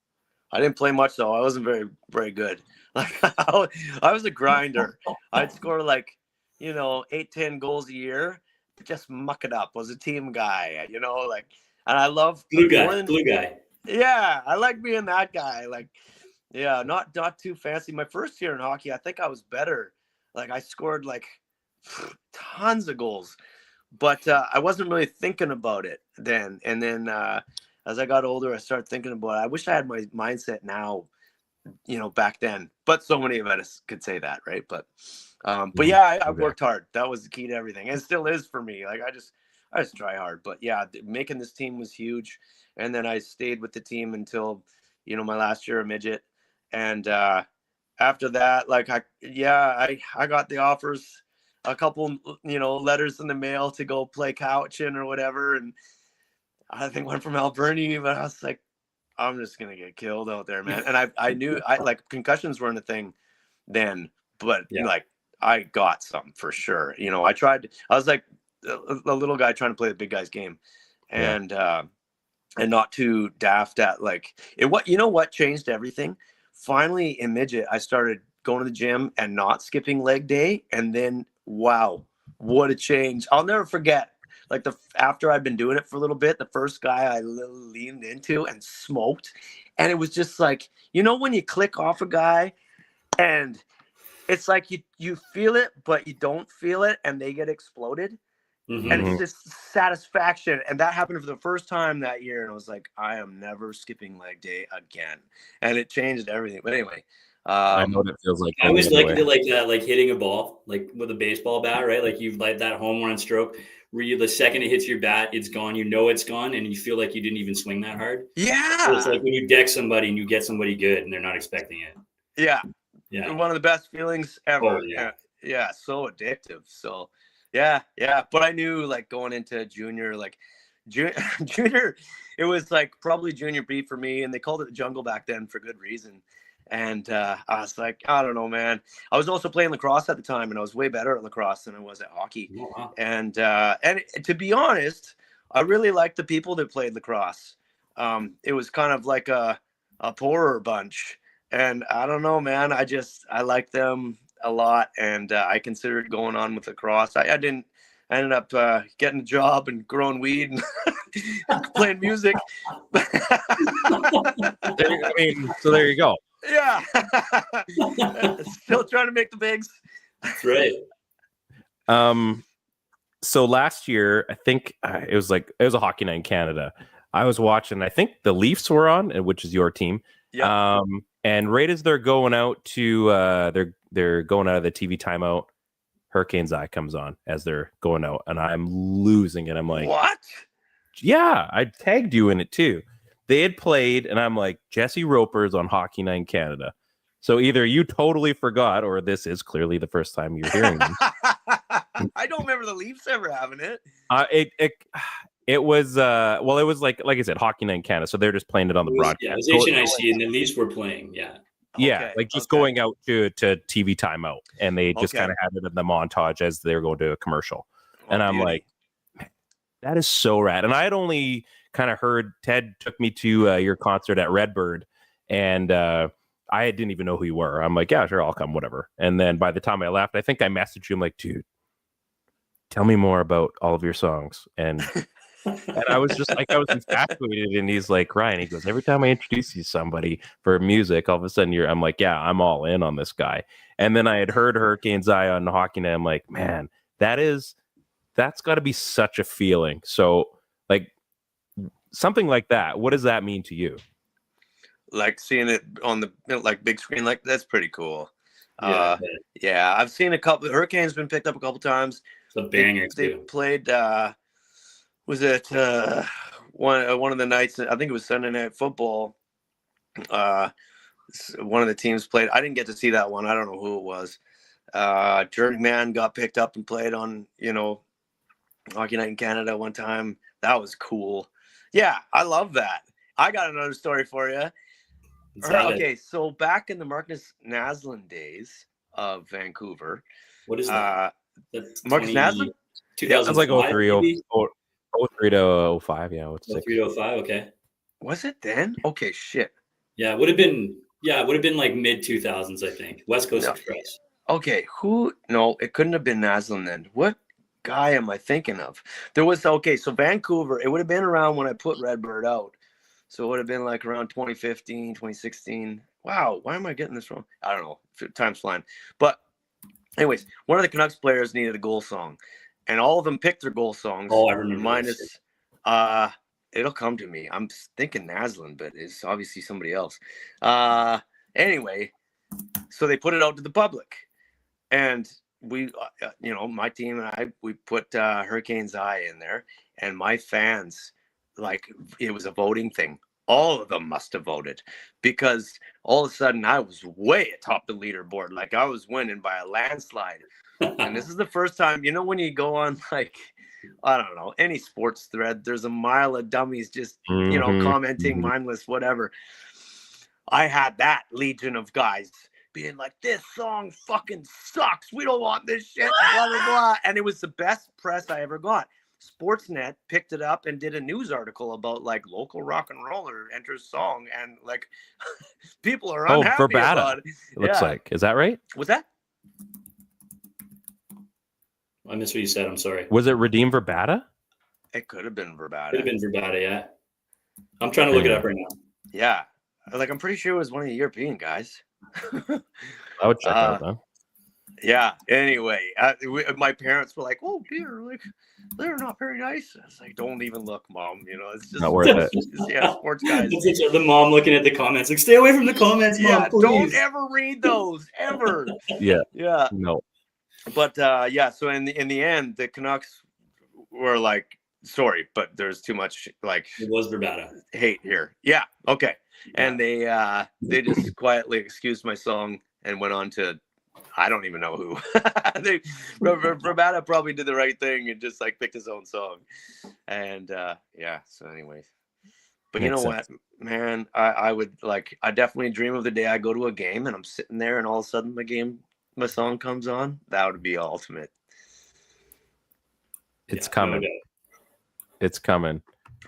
I didn't play much though. I wasn't very good. Like I was a grinder. I'd score like 8-10 goals a year. Just muck it up. Was a team guy. Like, and I love Blue more guy, than blue guy. yeah. I like being that guy. Like, yeah, not too fancy. My first year in hockey, I think I was better. Like I scored like tons of goals, but I wasn't really thinking about it then. And then as I got older, I started thinking about it. I wish I had my mindset now, back then. But so many of us could say that, right? But yeah, I worked hard. That was the key to everything, and still is for me. Like I just try hard. But yeah, making this team was huge. And then I stayed with the team until my last year of midget, and after that, like I got the offers, a couple letters in the mail to go play couching or whatever, and I think one from Alberni, but I was like, I'm just gonna get killed out there, man. And I knew like concussions weren't a thing then, but like I got some for sure. I was like a little guy trying to play the big guy's game, and not too daft at like it. What changed everything? Finally, in midget, I started going to the gym and not skipping leg day, and then wow, what a change! I'll never forget. Like after I'd been doing it for a little bit, the first guy I leaned into and smoked, and it was just like when you click off a guy, and it's like you feel it, but you don't feel it, and they get exploded. Mm-hmm. And it's just satisfaction. And that happened for the first time that year. And I was like, I am never skipping leg day again. And it changed everything. But anyway. I know what it feels like. I always like it like that, like hitting a ball, like with a baseball bat, right? Like you've like that home run stroke where the second it hits your bat, it's gone. It's gone. And you feel like you didn't even swing that hard. Yeah. So it's like when you deck somebody and you get somebody good and they're not expecting it. Yeah. Yeah. One of the best feelings ever. Oh, yeah. Yeah. So addictive. So yeah. But I knew like going into junior, like junior, it was like probably junior B for me. And they called it the jungle back then for good reason. And I was like, I don't know, man. I was also playing lacrosse at the time, and I was way better at lacrosse than I was at hockey. Oh, wow. And to be honest, I really liked the people that played lacrosse. It was kind of like a poorer bunch. And I don't know, man. I liked them a lot, and I considered going on with lacrosse. I ended up getting a job and growing weed and playing music. So there you go. Yeah. Still trying to make the bigs. That's right. So last year, I think it was a hockey night in Canada. I was watching, I think the Leafs were on, which is your team. Yeah. And right as they're going out to they're going out of the TV timeout, Hurricane's Eye comes on as they're going out, and I'm losing it. I'm like, what? Yeah, I tagged you in it too. They had played, and I'm like, Jesse Roper's on Hockey Night in Canada. So either you totally forgot, or this is clearly the first time you're hearing them. I don't remember the Leafs ever having it. It was well, it was like I said, Hockey Night in Canada. So they're just playing it on the broadcast. Yeah, it was HNIC, and the Leafs were playing. Yeah. Yeah, like just going out to TV timeout, and they just kind of had it in the montage as they were going to a commercial. And I'm like, man, that is so rad. And I had only kind of heard Ted took me to your concert at Redbird, and I didn't even know who you were. I'm like, yeah, sure, I'll come, whatever. And then by the time I left, I think I messaged you. I'm like, dude, tell me more about all of your songs. And I was just like, I was infatuated. And he's like, Ryan, he goes, every time I introduce you to somebody for music, all of a sudden I'm like, yeah, I'm all in on this guy. And then I had heard Hurricane's Eye on Hockey Night. I'm like, man, that's got to be such a feeling. So like something like that, what does that mean to you? Like seeing it on the like big screen, like that's pretty cool. Yeah, I've seen a couple. Hurricane's been picked up a couple times. It's a banger. They played. Was it one of the nights? I think it was Sunday Night Football. One of the teams played. I didn't get to see that one. I don't know who it was. Jerry Man got picked up and played on Hockey Night in Canada one time. That was cool. Yeah, I love that. I got another story for you. Okay, so back in the Marcus Naslund days of Vancouver. What is that? Marcus Naslund? Sounds like 2005, 03, maybe? 03 to 05. Yeah, 06. 03 to 05, okay. Was it then? Okay, shit. Yeah, it would have been like mid 2000s, I think. West Coast No. Express. Okay, no, it couldn't have been Naslin then. What guy am I thinking of? There was, okay, so Vancouver, it would have been around when I put Redbird out. So it would have been like around 2015, 2016. Wow, why am I getting this wrong? I don't know. Time's flying. But anyways, one of the Canucks players needed a goal song. And all of them picked their goal songs. Oh, I remember minus it'll come to me. I'm thinking Naslin, but it's obviously somebody else. Anyway, so they put it out to the public. And we, my team and I, we put Hurricane's Eye in there. And my fans, like, it was a voting thing. All of them must have voted because all of a sudden I was way atop the leaderboard. Like, I was winning by a landslide. And this is the first time, when you go on, like, I don't know, any sports thread, there's a mile of dummies just, commenting, mindless, whatever. I had that legion of guys being like, this song fucking sucks. We don't want this shit, blah, blah, blah. And it was the best press I ever got. Sportsnet picked it up and did a news article about, like, local rock and roller enters song. And, like, people are unhappy about it. It looks like. Is that right? Was that? I missed what you said. I'm sorry. Was it Redeem Verbata? It could have been Verbata. Could have been Verbata, yeah. I'm trying to look it up right now. Yeah. Like, I'm pretty sure it was one of the European guys. I would check out that. Yeah. Anyway, my parents were like, "Oh dear, like they're not very nice." I was like, "Don't even look, Mom. It's just Not worth it." Yeah, sports guys. The mom looking at the comments, like, stay away from the comments, Mom. Yeah, please. don't ever read those ever. Yeah. Yeah. No. But yeah, so in the end, the Canucks were like, "Sorry, but there's too much like It was Verbata. hate here." Yeah. Okay. And they just quietly excused my song and went on to, I don't even know who. Verbata probably did the right thing and just, like, picked his own song. And yeah, so anyways. But you know what, man, I would, like, I definitely dream of the day I go to a game and I'm sitting there and all of a sudden my song comes on. That would be ultimate. It's coming. No, It's coming.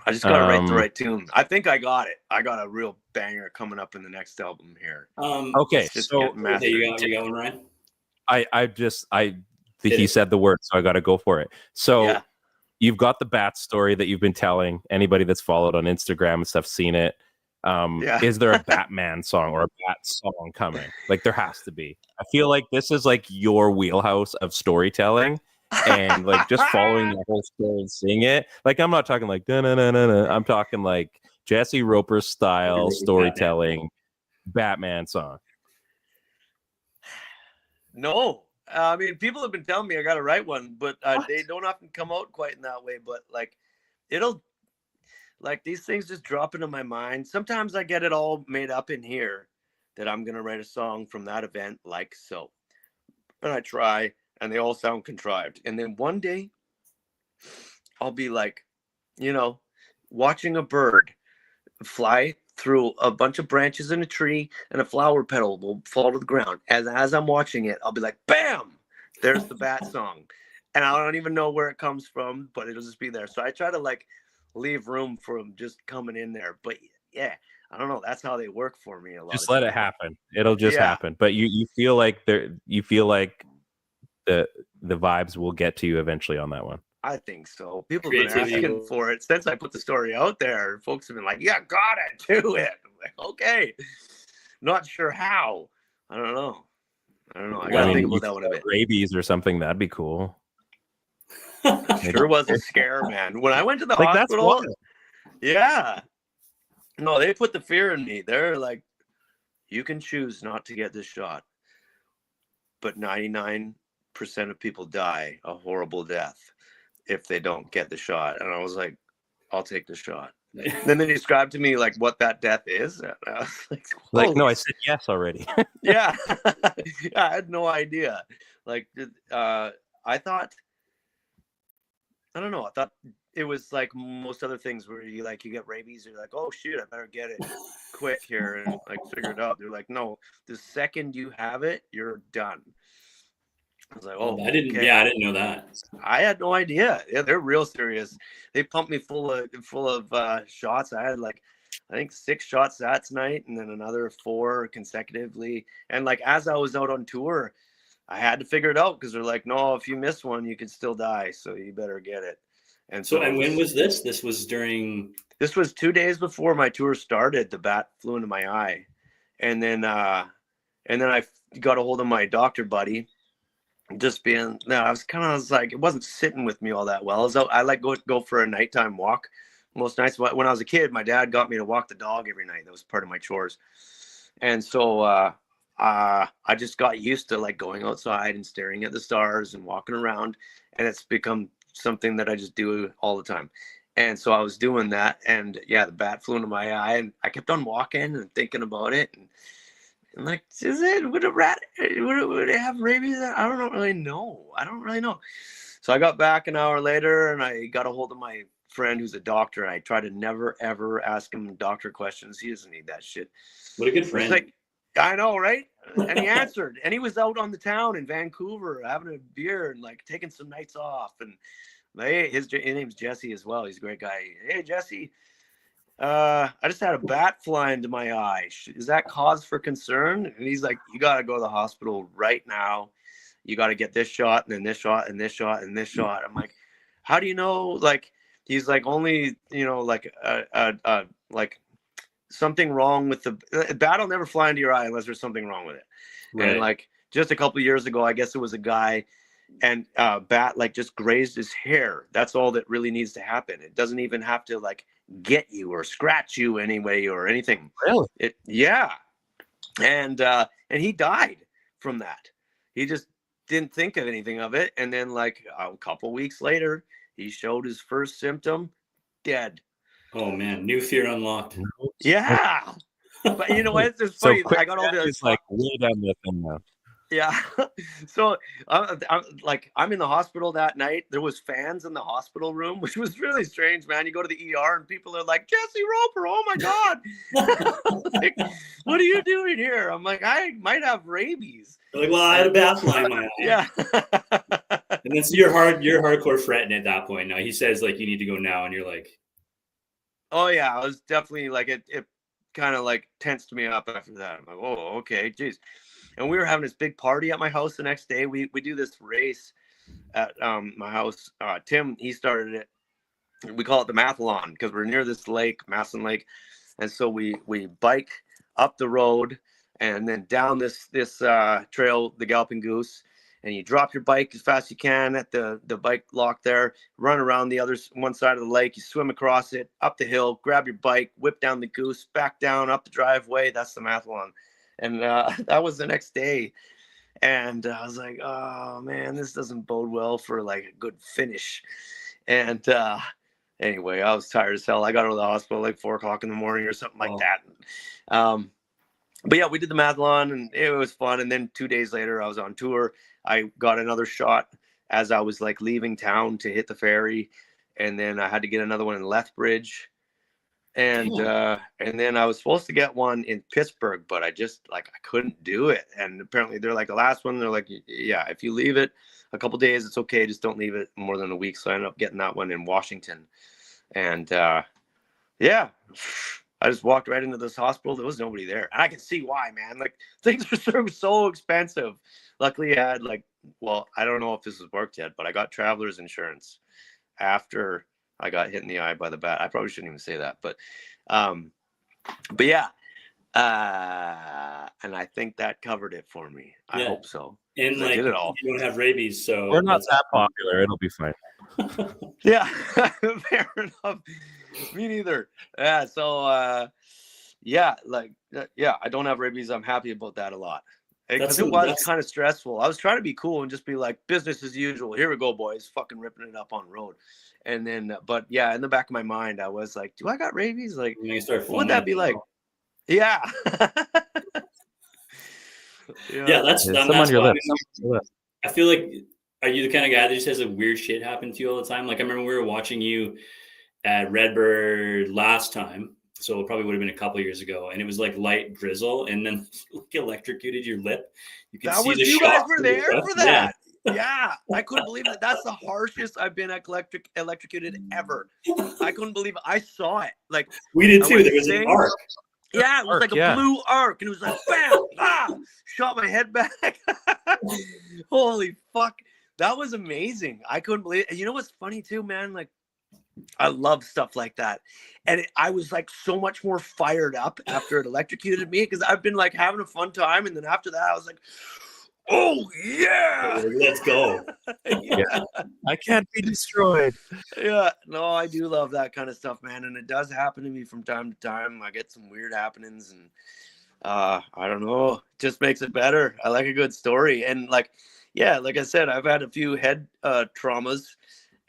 I just got to write the right tune. I think I got it. I got a real banger coming up in the next album here. Okay, so you got one, Ryan? He said the word, so I got to go for it. So Yeah. You've got the bat story that you've been telling. Anybody that's followed on Instagram and stuff seen it. Is there a Batman song or a Bat song coming? Like, there has to be. I feel like this is like your wheelhouse of storytelling. And like just following the whole story and seeing it. Like, I'm not talking like da-na-na-na-na. I'm talking like Jesse Roper style storytelling Batman song. No, I mean, people have been telling me I got to write one, but they don't often come out quite in that way. But like, these things just drop into my mind. Sometimes I get it all made up in here that I'm gonna write a song from that event, like so, and I try. And they all sound contrived. And then one day I'll be like, watching a bird fly through a bunch of branches in a tree and a flower petal will fall to the ground. As I'm watching it, I'll be like, bam, there's the Bat song. And I don't even know where it comes from, but it'll just be there. So I try to, like, leave room for them just coming in there. But yeah, I don't know. That's how they work for me a lot. Just let it happen. It'll just happen. But you feel like the vibes will get to you eventually on that one. I think so. People have been asking for it since I put the story out there. Folks have been like, "Yeah, got it, do it." I'm like, okay, not sure how. I don't know. I gotta think about that one a bit. Rabies or something, that'd be cool. Sure was a scare, man. When I went to the hospital, yeah, no, they put the fear in me. They're like, "You can choose not to get this shot, but 99% of people die a horrible death if they don't get the shot." And I was like, "I'll take the shot." Then they described to me like what that death is. And I was like, no, I said yes already. Yeah. I had no idea. Like, I thought it was like most other things where you get rabies, you're like, "Oh shoot, I better get it quick here and like figure it out." They're like, "No, the second you have it, you're done." I was like, oh, I didn't. okay. Yeah, I didn't know that. I had no idea. Yeah, they're real serious. They pumped me full of shots. I had like, I think 6 shots that night, and then another 4 consecutively. And like as I was out on tour, I had to figure it out because they're like, no, if you miss one, you could still die, so you better get it. And So, and when was this? This was during. This was 2 days before my tour started. The bat flew into my eye, and then I got a hold of my doctor buddy. Just being, no, I was like, it wasn't sitting with me all that well. I like go for a nighttime walk most nights. When I was a kid, my dad got me to walk the dog every night. That was part of my chores. And so I just got used to like going outside and staring at the stars and walking around, and it's become something that I just do all the time. And so I was doing that, and yeah, the bat flew into my eye, and I kept on walking and thinking about it, and like, would it have rabies? I don't really know. So I got back an hour later, and I got a hold of my friend who's a doctor, and I try to never ever ask him doctor questions. He doesn't need that shit. What a good friend. Like, I know, right? And he answered, and he was out on the town in Vancouver having a beer and like taking some nights off. And his name's Jesse as well. He's a great guy. Hey, Jesse. I just had a bat fly into my eye. Is that cause for concern? And he's like, you got to go to the hospital right now. You got to get this shot and then this shot and this shot and this shot. I'm like, how do you know? Like, he's like, only, like something wrong with the bat will never fly into your eye unless there's something wrong with it. Right. And like just a couple of years ago, I guess it was a guy, and bat like just grazed his hair. That's all that really needs to happen. It doesn't even have to like get you or scratch you anyway or anything. Really? Yeah. And he died from that. He just didn't think of anything of it. And then like a couple weeks later, he showed his first symptom, dead. Oh man, new fear unlocked. Yeah. But you know what? It's just funny. I got all this like way down the thing now. Yeah. So I'm in the hospital that night. There was fans in the hospital room, which was really strange, man. You go to the ER and people are like, Jesse Roper, oh my God. Like, what are you doing here? I'm like, I might have rabies. They're like, well, I had a bat fly in my eye. Yeah. And then so you're hardcore fretting at that point. Now he says like you need to go now, and you're like, oh yeah, I was definitely like it kind of like tensed me up after that. I'm like, oh, okay, geez. And we were having this big party at my house the next day. We do this race at my house. Tim, he started it. We call it the Mathlon because we're near this lake, Masson Lake. And so we bike up the road and then down this trail, the Galloping Goose. And you drop your bike as fast as you can at the bike lock there, run around the other one side of the lake, you swim across it, up the hill, grab your bike, whip down the Goose, back down, up the driveway. That's the Mathlon. And that was the next day. And I was like, oh, man, this doesn't bode well for like a good finish. And anyway, I was tired as hell. I got out of the hospital like 4 o'clock in the morning or something like that. But yeah, we did the Mathlon and it was fun. And then 2 days later, I was on tour. I got another shot as I was like leaving town to hit the ferry. And then I had to get another one in Lethbridge. And then I was supposed to get one in Pittsburgh, but I couldn't do it. And apparently they're like the last one. They're like, yeah, if you leave it a couple days, it's okay. Just don't leave it more than a week. So I ended up getting that one in Washington. And yeah, I just walked right into this hospital. There was nobody there. And I can see why, man. Like things are so expensive. Luckily I had I don't know if this has worked yet, but I got traveler's insurance after I got hit in the eye by the bat. I probably shouldn't even say that, but yeah. And I think that covered it for me. I hope so. And like, I did it all. You don't have rabies, so we're not that popular. It'll be fine. Yeah, fair enough. Me neither. Yeah. So, I don't have rabies. I'm happy about that a lot. Because it was kind of stressful. I was trying to be cool and just be like, business as usual. Here we go, boys. Fucking ripping it up on road. And then, but yeah, in the back of my mind, I was like, do I got rabies? Like, what would that be like? Yeah. Yeah, that's on your list. I feel like, are you the kind of guy that just has a weird shit happen to you all the time? Like, I remember we were watching you at Redbird last time. So it probably would have been a couple years ago, and it was like light drizzle, and then like electrocuted your lip. You could see the you guys were there for that. Yeah, I couldn't believe it. That's the harshest I've been electrocuted ever. I couldn't believe it. I saw it. Like We did I too. went There was an sing. arc. Yeah, it was like a yeah. blue arc, and it was like bam, shot my head back. Holy fuck, that was amazing. I couldn't believe it. You know what's funny too, man? Like I love stuff like that, and I was like so much more fired up after it electrocuted me because I've been like having a fun time, and then after that, I was like, oh yeah, Let's go. yeah. I can't be destroyed. Yeah, no, I do love that kind of stuff, man, and it does happen to me from time to time. I get some weird happenings, and I don't know, it just makes it better. I like a good story, and like, yeah, like I said, I've had a few head traumas,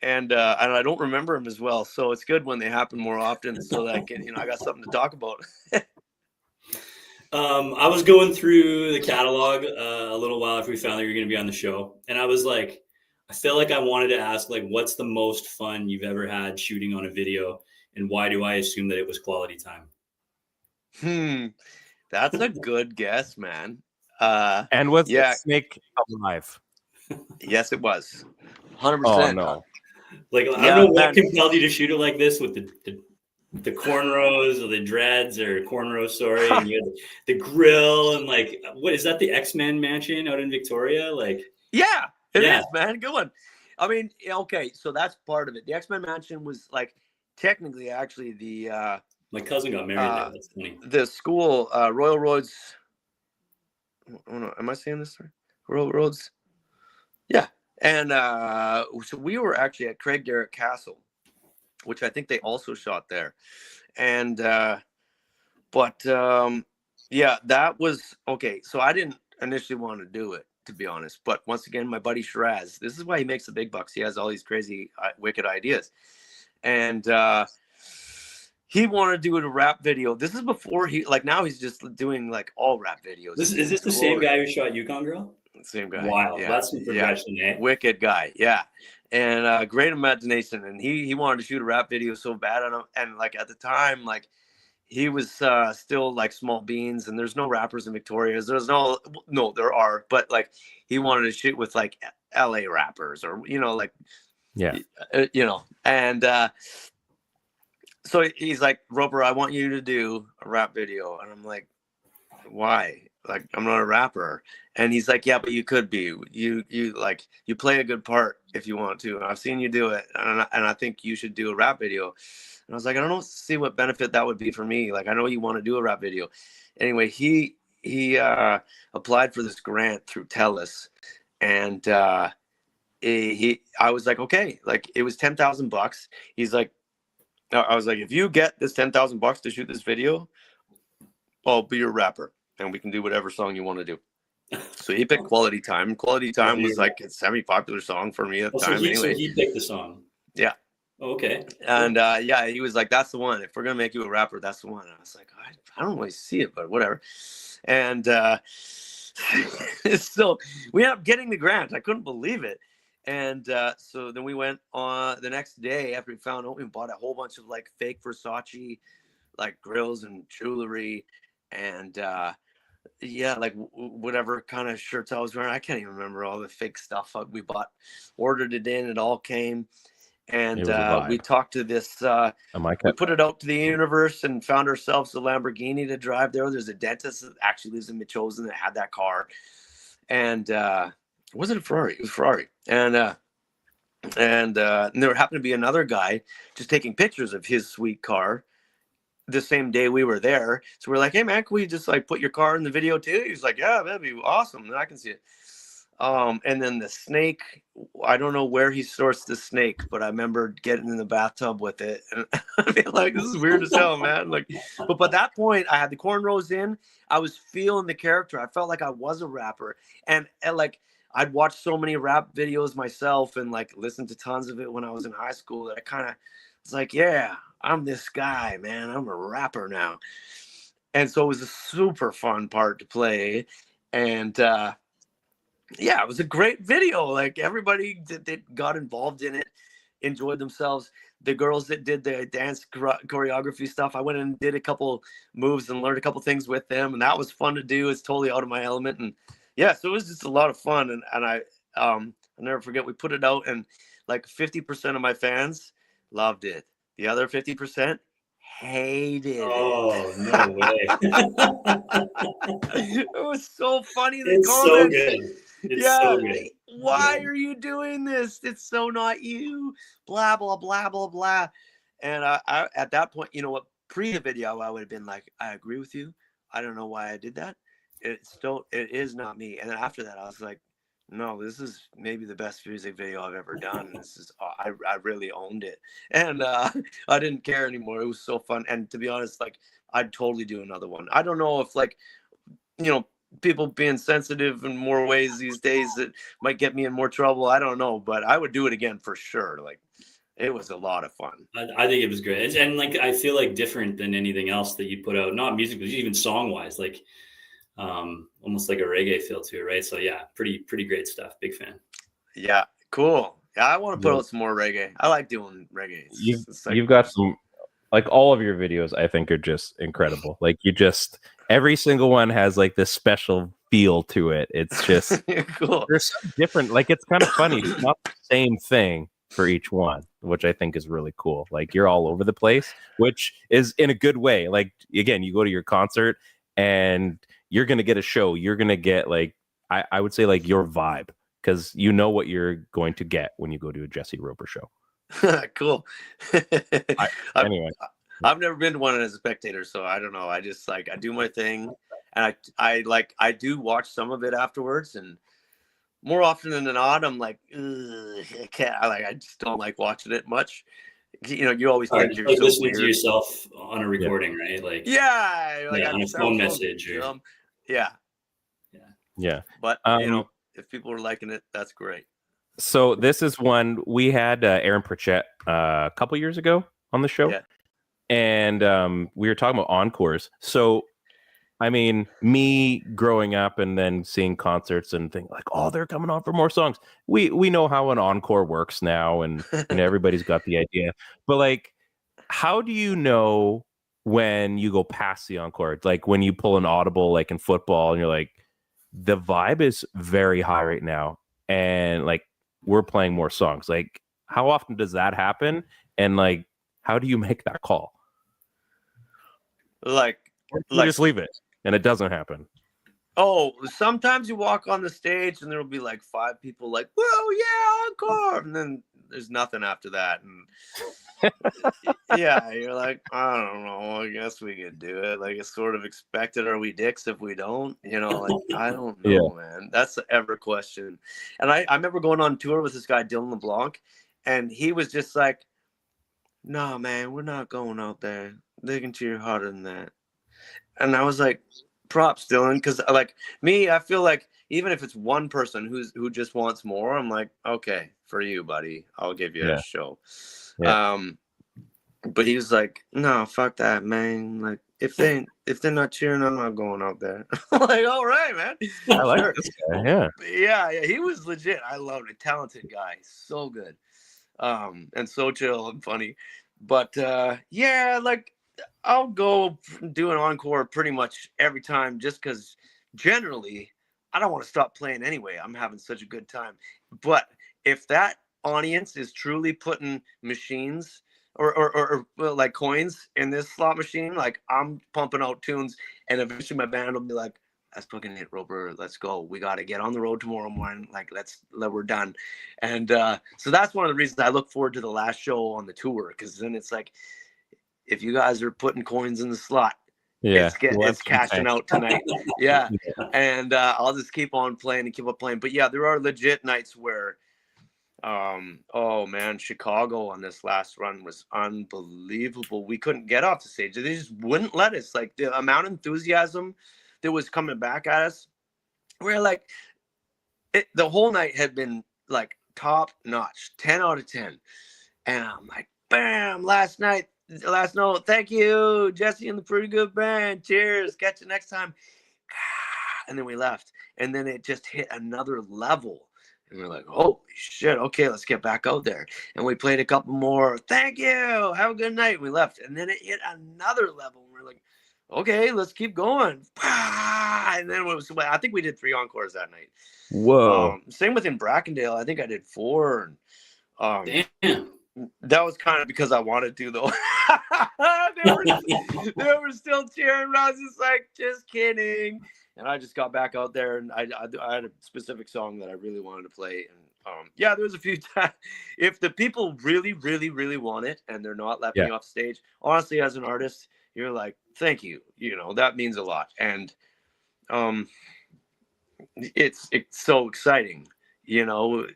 and I don't remember them as well. So it's good when they happen more often, so that I can, I got something to talk about. I was going through the catalog a little while after we found that you were going to be on the show, and I was like, I feel like I wanted to ask, like, what's the most fun you've ever had shooting on a video, and why do I assume that it was quality time? That's a good guess, man. And was yeah, the snake alive? yes, it was 100%. Oh no. Like, I Yeah, don't know what man. compelled you to shoot it like this with the cornrows or the dreads or cornrows, sorry, and you had the grill and like, what is that? The X-Men mansion out in Victoria, like. Yeah, it Yeah. is, man. Good one. I mean, okay, so that's part of it. The X-Men Mansion was like technically actually the My cousin got married there. That's funny. the school, Royal Roads. Oh no, am I saying this right? Royal Roads? Yeah. And so we were actually at Craig Garrett Castle, which I think they also shot there. And but yeah, that was okay. So I didn't initially want to do it, to be honest. But once again, my buddy Shiraz, this is why he makes the big bucks. He has all these crazy, wicked ideas. And he wanted to do a rap video. This is before now he's just doing like all rap videos. Is this the same guy who shot Yukon Girl? Same guy. Wow, Yeah. that's some progression, eh? Wicked guy. Yeah. And great imagination. And he wanted to shoot a rap video so bad on him. And like at the time, like he was still like small beans, and there's no rappers in Victoria. There's no, there are, but like he wanted to shoot with like LA rappers or, like, Yeah. And so he's like, Roper, I want you to do a rap video. And I'm like, why? Like, I'm not a rapper. And he's like, yeah, but you could be. You play a good part if you want to. I've seen you do it, and I think you should do a rap video. And I was like, I don't see what benefit that would be for me. Like, I know you want to do a rap video. Anyway, he applied for this grant through TELUS, and I was like, okay, like it was $10,000. He's like, I was like, if you get this $10,000 to shoot this video, I'll be your rapper, and we can do whatever song you want to do. So he picked Quality Time. Quality Time was like a semi-popular song for me at the time. So he picked the song. Yeah. Okay. And yeah, he was like, that's the one. If we're going to make you a rapper, that's the one. And I was like, I don't really see it, but whatever. And so we ended up getting the grant. I couldn't believe it. And so then we went on the next day after we found out, we bought a whole bunch of like fake Versace like grills and jewelry, and yeah, like whatever kind of shirts I was wearing. I can't even remember all the fake stuff we bought. Ordered it in, it all came, and we talked to this. We put it out to the universe and found ourselves a Lamborghini to drive there. There's a dentist that actually lives in Mitchosen that had that car, and was it a Ferrari? It was Ferrari, and there happened to be another guy just taking pictures of his sweet car the same day we were there. So we're like, hey man, can we just like put your car in the video too? He's like, yeah, that'd be awesome. Then I can see it. And then the snake, I don't know where he sourced the snake, but I remember getting in the bathtub with it. And I feel like this is weird as hell, man. Like, but by that point, I had the cornrows in. I was feeling the character. I felt like I was a rapper. And like, I'd watched so many rap videos myself and like listened to tons of it when I was in high school that I kind of was like, yeah, I'm this guy, man. I'm a rapper now. And so it was a super fun part to play. And yeah, it was a great video. Like everybody that got involved in it enjoyed themselves. The girls that did the dance choreography stuff, I went and did a couple moves and learned a couple things with them. And that was fun to do. It's totally out of my element. And yeah, so it was just a lot of fun. And I I'll never forget. We put it out, and like 50% of my fans loved it. The other 50% hated it. Oh, no way. It was so funny. The It's so comments. good. It's Yeah. so good. Why are you doing this? It's so not you. Blah, blah, blah, blah, blah. And I at that point, you know what? Pre the video, I would have been like, I agree with you. I don't know why I did that. It is not me. And then after that, I was like, no, this is maybe the best music video I've ever done. This is I really owned it, and I didn't care anymore. It was so fun, and to be honest, like I'd totally do another one. I don't know if like, you know, people being sensitive in more ways these days that might get me in more trouble. I don't know, but I would do it again for sure. Like it was a lot of fun. I think it was great, and like I feel like different than anything else that you put out, not musically, even song wise, like almost like a reggae feel to it, right? So yeah, pretty great stuff. Big fan. Yeah, cool. Yeah, I want to put out some more reggae. I like doing reggae. You've got some, like all of your videos, I think are just incredible. Like every single one has like this special feel to it. It's just cool. They're so different. Like it's kind of funny. It's not the same thing for each one, which I think is really cool. Like you're all over the place, which is in a good way. Like again, you go to your concert and you're going to get a show. You're going to get like, I would say like your vibe, because you know what you're going to get when you go to a Jesse Roper show. Cool. Anyway, I've never been to one as a spectator, so I don't know. I just like, I do my thing, and I do watch some of it afterwards, and more often than not, I'm like, I can't. I just don't like watching it much. You know, you always think you're like so listening weird. to yourself on a recording, right? Like like on a phone message. Yeah. But you know, if people are liking it, that's great. So this is one we had Aaron Pritchett a couple years ago on the show, and we were talking about encores. So, I mean, me growing up and then seeing concerts and thinking like, oh, they're coming on for more songs. We know how an encore works now, and everybody's got the idea. But like, how do you know when you go past the encore? Like when you pull an audible, like in football, and you're like, the vibe is very high right now, and like we're playing more songs. Like, how often does that happen? And like, how do you make that call? Like just leave it and it doesn't happen. Oh, sometimes you walk on the stage and there'll be like 5 people like, whoa, yeah, encore, and then there's nothing after that. And yeah, you're like, I don't know, I guess we could do it. Like it's sort of expected. Are we dicks if we don't? You know, like I don't know, man. That's the ever question. And I remember going on tour with this guy, Dylan LeBlanc, and he was just like, no, man, we're not going out there. They can cheer harder than that. And I was like, props, Dylan, because like me, I feel like even if it's one person who just wants more, I'm like, okay, for you, buddy, I'll give you a show. But he was like, no, fuck that, man. Like if they're not cheering, I'm not going out there. I'm like, all right, man. I like this guy. Yeah, he was legit. I loved it. Talented guy, so good, and so chill and funny. But like I'll go do an encore pretty much every time, just because generally I don't want to stop playing anyway. I'm having such a good time. But if that audience is truly putting machines or like coins in this slot machine, like I'm pumping out tunes, and eventually my band will be like, that's fucking it, Roper. Let's go. We got to get on the road tomorrow morning. Like, we're done. And so that's one of the reasons I look forward to the last show on the tour, because then it's like, if you guys are putting coins in the slot, it's cashing out tonight. And I'll just keep on playing and keep on playing. But yeah, there are legit nights where, oh man, Chicago on this last run was unbelievable. We couldn't get off the stage. They just wouldn't let us. Like the amount of enthusiasm that was coming back at us, we're like, the whole night had been like top notch, 10 out of 10. And I'm like, bam, last note, thank you, Jesse and the Pretty Good Band, cheers, catch you next time. And then we left, and then it just hit another level, and we're like, holy shit, okay, let's get back out there. And we played a couple more, thank you, have a good night. We left, and then it hit another level, and we're like, okay, let's keep going. And then I think we did 3 encores that night. Whoa. Same with in Brackendale. I think I did 4. And Damn. that was kind of because I wanted to, though. they were still cheering. I was just like, just kidding. And I just got back out there, and I had a specific song that I really wanted to play. And yeah, there was a few times. If the people really, really, really want it, and they're not letting me off stage, honestly, as an artist, you're like, thank you. You know, that means a lot. And it's so exciting. You know,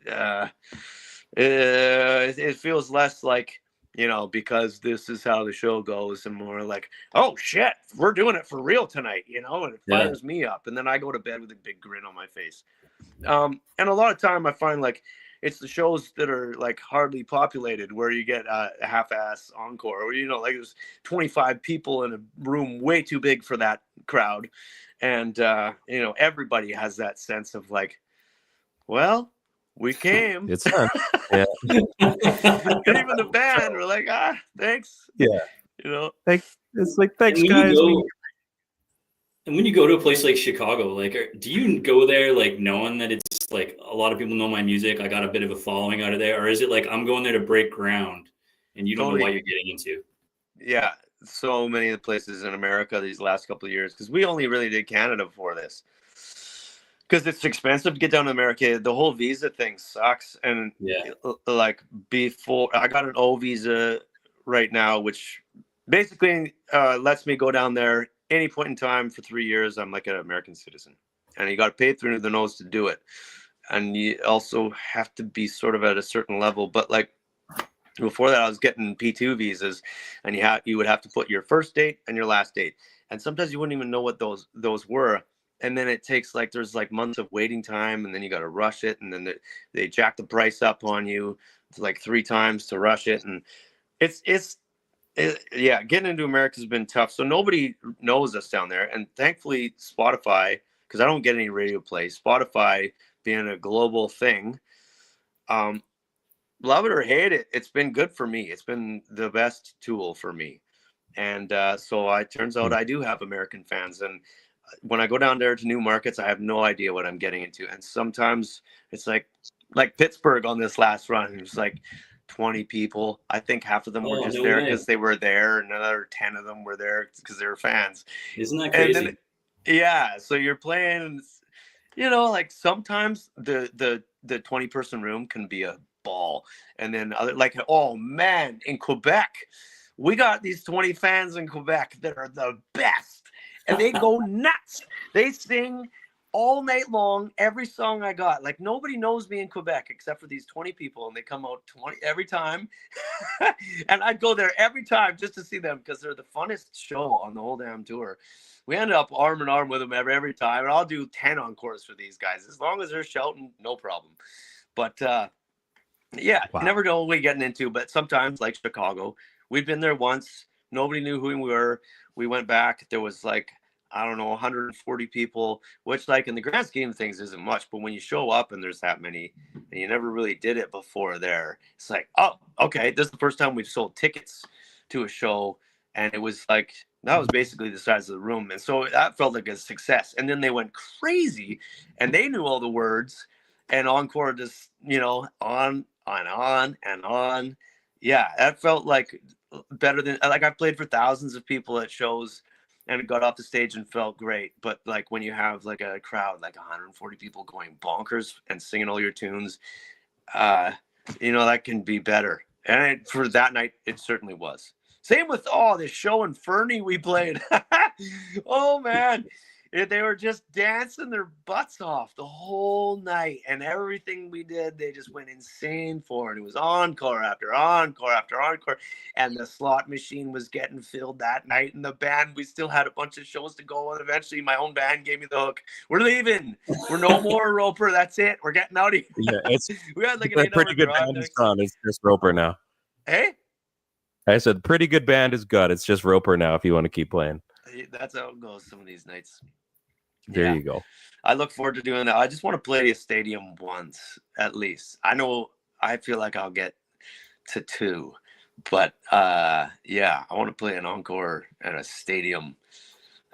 it feels less like, you know, because this is how the show goes, and more like, oh shit, we're doing it for real tonight, you know, and it fires me up. And then I go to bed with a big grin on my face. And a lot of time I find like it's the shows that are like hardly populated where you get a half-ass encore, or, you know, like there's 25 people in a room way too big for that crowd. And, you know, everybody has that sense of like, well, we came. It's fun. Yeah. And even the band were like, thanks. Yeah. You know, it's like, thanks, guys. And when you go to a place like Chicago, like, do you go there like knowing that it's like a lot of people know my music? I got a bit of a following out of there, or is it like I'm going there to break ground, and you don't know what you're getting into? Yeah, so many of the places in America these last couple of years, because we only really did Canada before this, because it's expensive to get down to America. The whole visa thing sucks, and like before, I got an O visa right now, which basically lets me go down there any point in time for 3 years. I'm like an American citizen, and you got to pay through the nose to do it, and you also have to be sort of at a certain level. But like before that, I was getting P2 visas, and you would have to put your first date and your last date, and sometimes you wouldn't even know what those were. And then it takes like, there's like months of waiting time, and then you got to rush it, and then they jack the price up on you like 3 times to rush it, and yeah, getting into America has been tough. So nobody knows us down there. And thankfully, Spotify, because I don't get any radio play, Spotify being a global thing, love it or hate it, it's been good for me. It's been the best tool for me. And so it turns out I do have American fans. And when I go down there to new markets, I have no idea what I'm getting into. And sometimes it's like Pittsburgh on this last run. It was like 20 people. I think half of them were just there because they were there, and another 10 of them were there because they were fans. Isn't that crazy? Yeah, so you're playing, you know, like sometimes the 20-person room can be a ball, and then like, oh man, in Quebec, we got these 20 fans in Quebec that are the best, and they go nuts. They sing all night long, every song I got. Like, nobody knows me in Quebec except for these 20 people, and they come out 20 every time. And I'd go there every time just to see them, because they're the funnest show on the whole damn tour. We ended up arm in arm with them every time, and I'll do 10 encores for these guys as long as they're shouting, no problem. But yeah, you never know what we're getting into. But sometimes, like Chicago, we'd been there once, nobody knew who we were. We went back, there was like, I don't know, 140 people, which, like, in the grand scheme of things isn't much, but when you show up and there's that many and you never really did it before there, it's like, oh, okay, this is the first time we've sold tickets to a show. And it was like, that was basically the size of the room. And so that felt like a success. And then they went crazy, and they knew all the words, and encore just, you know, on and on and on. Yeah, that felt like better than, like, I played for thousands of people at shows, and it got off the stage and felt great. But like when you have like a crowd, like 140 people going bonkers and singing all your tunes, you know, that can be better. And for that night, it certainly was. Same with this show in Fernie we played. Oh man, they were just dancing their butts off the whole night, and everything we did, they just went insane for it. It was encore after encore after encore, and the slot machine was getting filled that night. And the band, we still had a bunch of shows to go, and eventually my own band gave me the hook. We're leaving. We're no more, Roper. That's it. We're getting out of here. Yeah, we had like a pretty good band is gone. It's just Roper now. Hey, I said pretty good band is gone. It's just Roper now. If you want to keep playing, that's how it goes. Some of these nights. There you go. I look forward to doing that. I just want to play a stadium once, at least. I feel like I'll get to 2, but yeah, I want to play an encore at a stadium.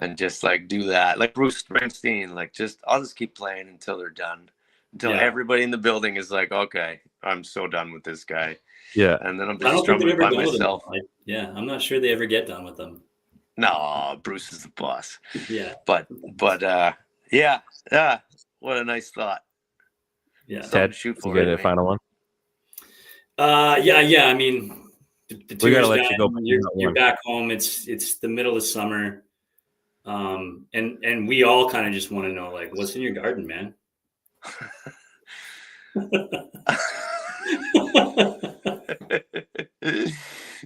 and just like do that. Like Bruce Springsteen, like I'll just keep playing until they're done. Until everybody in the building is like, okay, I'm so done with this guy. Yeah. And then I'm I just don't think they're strumming ever by done with them. myself. Yeah, I'm not sure they ever get done with them. No, Bruce is the boss. Yeah. But yeah. What a nice thought. Yeah. Something Ted, to shoot you for. get a Anyway. final one? Yeah. I mean, the We gotta tour's let you go. done. You're back home. It's the middle of summer. And we all kind of just want to know, like, what's in your garden, man?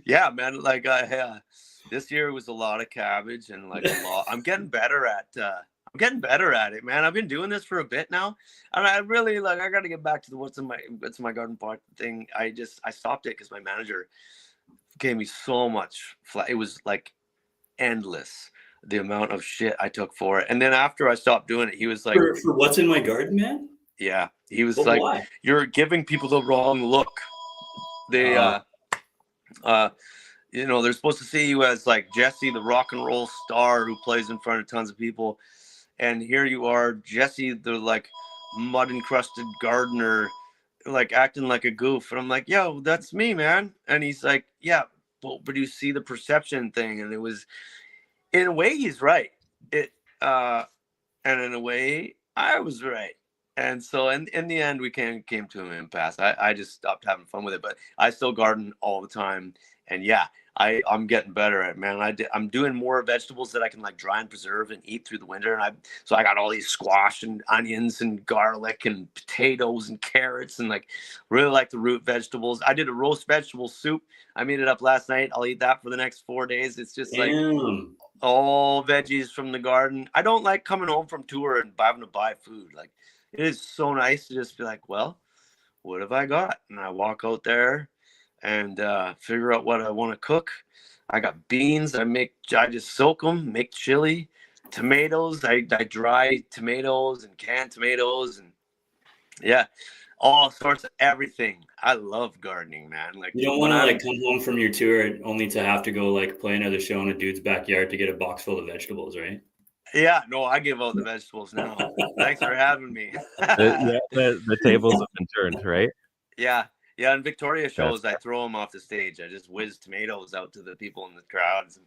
Yeah, man. Like this year was a lot of cabbage and like a lot. I'm getting better at it, man. I've been doing this for a bit now, and I really like. I got to get back to the what's in my garden pot thing. I stopped it because my manager gave me so much. It was like endless the amount of shit I took for it. And then after I stopped doing it, he was like, for what's in my garden, man? Yeah, he was But like, why? You're giving people the wrong look. They you know, they're supposed to see you as like Jesse, the rock and roll star who plays in front of tons of people, and here you are, Jesse, the like mud encrusted gardener, like acting like a goof. And I'm like, yo, that's me, man. And he's like, yeah, but you see the perception thing. And it was, in a way, he's right. And in a way, I was right. And so in the end, we came to an impasse. I just stopped having fun with it, but I still garden all the time. And yeah, I'm getting better at it, man. I'm doing more vegetables that I can like dry and preserve and eat through the winter. And so I got all these squash and onions and garlic and potatoes and carrots and like really like the root vegetables. I did a roast vegetable soup. I made it up last night. I'll eat that for the next 4 days. It's just like all veggies from the garden. I don't like coming home from tour and having to buy food. Like, it is so nice to just be like, well, what have I got? And I walk out there and figure out what I want to cook. I got beans. I just soak them, make chili, tomatoes. I dry tomatoes and canned tomatoes, and yeah, all sorts of everything. I love gardening, man. Like, you don't want to like come home from your tour only to have to go like play another show in a dude's backyard to get a box full of vegetables, right? Yeah, no, I give out the vegetables now. Thanks for having me. The tables have been turned, right? Yeah. In Victoria shows, I throw them off the stage. I just whiz tomatoes out to the people in the crowds. And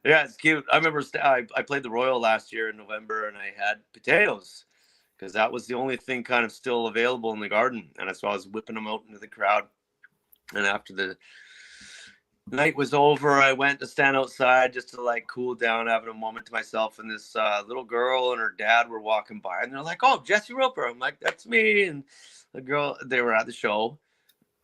yeah, it's cute. I remember I played the Royal last year in November, and I had potatoes because that was the only thing kind of still available in the garden. And so I was whipping them out into the crowd. And after the night was over, I went to stand outside just to like cool down, having a moment to myself. And this little girl and her dad were walking by, and they're like, "Oh, Jesse Roper." I'm like, "That's me." And the girl, they were at the show,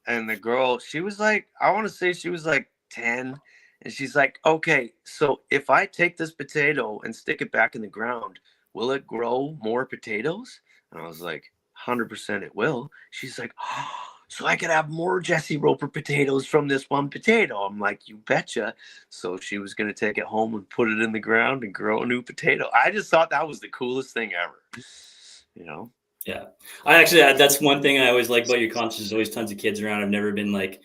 and the girl, she was like, I want to say she was like 10, and she's like, "Okay, so if I take this potato and stick it back in the ground, will it grow more potatoes?" And I was like, 100% it will. She's like, "Oh, so I could have more Jesse Roper potatoes from this one potato." I'm like, you betcha. So she was going to take it home and put it in the ground and grow a new potato. I just thought that was the coolest thing ever, you know? Yeah. That's one thing I always like about your concerts. There's always tons of kids around. I've never been like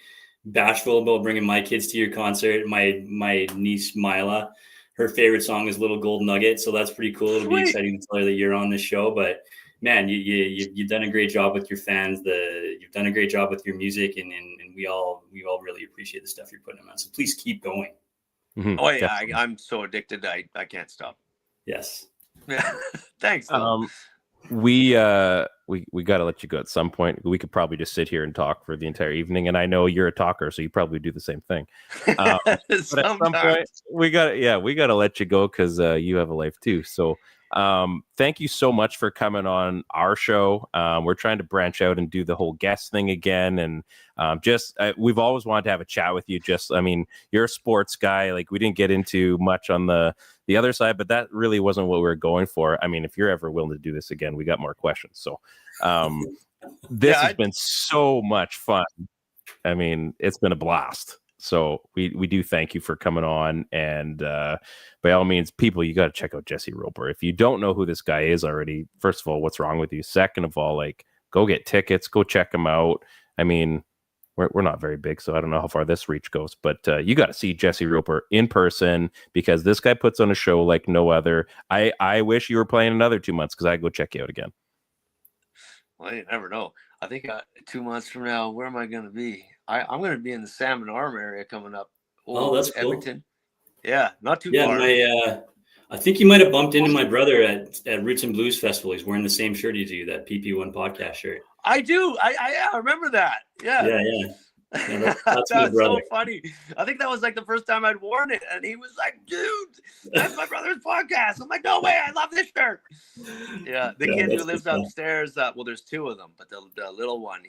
bashful about bringing my kids to your concert. My niece, Mila, her favorite song is Little Gold Nugget. So that's pretty cool. It'll be exciting to tell her that you're on the show, but man, you've done a great job with your fans. You've done a great job with your music, and we all really appreciate the stuff you're putting on. So please keep going. Mm-hmm. Oh yeah, I'm so addicted. I can't stop. Yes. Thanks. We got to let you go at some point. We could probably just sit here and talk for the entire evening, and I know you're a talker, so you probably do the same thing. But at some point, we got to let you go because you have a life too. So thank you so much for coming on our show. We're trying to branch out and do the whole guest thing again, and we've always wanted to have a chat with you. You're a sports guy. Like, we didn't get into much on the other side, but that really wasn't what we were going for. I mean, if you're ever willing to do this again, we got more questions. So this has been so much fun. I mean, it's been a blast. So we do thank you for coming on, and by all means, people, you got to check out Jesse Roper. If you don't know who this guy is already, first of all, what's wrong with you? Second of all, like, go get tickets, go check him out. I mean, we're not very big, so I don't know how far this reach goes. But you got to see Jesse Roper in person because this guy puts on a show like no other. I wish you were playing another 2 months because I'd go check you out again. Well, you never know. I think 2 months from now, where am I going to be? I'm going to be in the Salmon Arm area coming up. Oh, that's cool. Edmonton. Yeah, not too Yeah, far. I think you might have bumped into my brother at Roots and Blues Festival. He's wearing the same shirt as you, that PP1 podcast shirt. I do. I remember that. Yeah. Yeah, that's That my was brother. so funny. I think that was like the first time I'd worn it, and he was like, "Dude, that's my brother's podcast." I'm like, "No way! I love this shirt." Yeah, the kid who lives upstairs. Well, there's two of them, but the little one,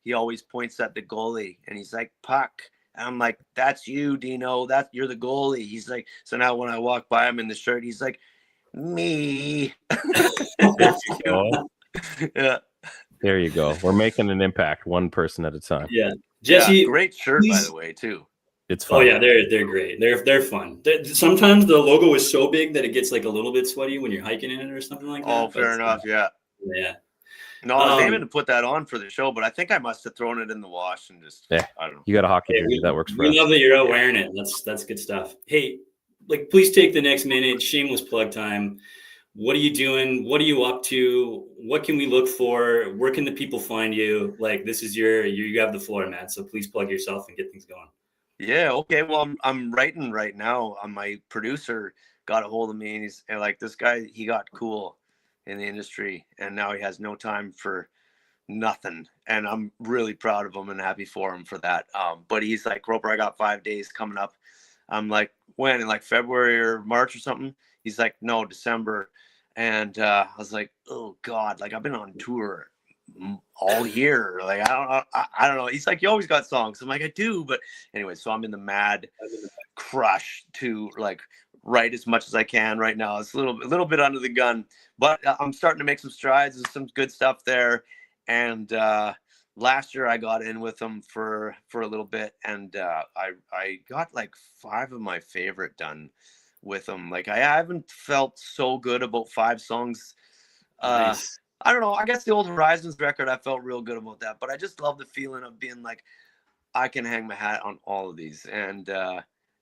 he always points at the goalie, and he's like, "Puck." And I'm like, "That's you, Dino. You're the goalie." He's like, so now when I walk by him in the shirt, he's like, "Me." Yeah. There you go. We're making an impact, one person at a time. Yeah, Jesse, great shirt by the way too. It's fun. Oh yeah, they're great. They're fun. Sometimes the logo is so big that it gets like a little bit sweaty when you're hiking in it or something like that. Oh, fair enough. Yeah. No, I was aiming to put that on for the show, but I think I must have thrown it in the wash and just I don't know. You got a hockey jersey that works for us. We love that you're out wearing it. That's good stuff. Hey, like please take the next minute. Shameless plug time. What are you doing? What are you up to? What can we look for? Where can the people find you? Like this is you have the floor, man. So please plug yourself and get things going. Yeah. Okay. Well, I'm writing right now. My producer got a hold of me, and he's like, this guy, he got cool in the industry, and now he has no time for nothing. And I'm really proud of him and happy for him for that. But he's like, Roper, I got 5 days coming up. I'm like, when? In like February or March or something? He's like, no, December. And I was like, oh God, like I've been on tour all year. Like, I don't know. He's like, you always got songs. I'm like, I do. But anyway, so I'm in the mad crush to like write as much as I can right now. It's a little bit under the gun, but I'm starting to make some strides. There's some good stuff there. And last year I got in with them for a little bit, and I got like 5 of my favorite done with them. Like I haven't felt so good about 5 songs. Nice. I don't know. I guess the old Horizons record, I felt real good about that, but I just love the feeling of being like, I can hang my hat on all of these. And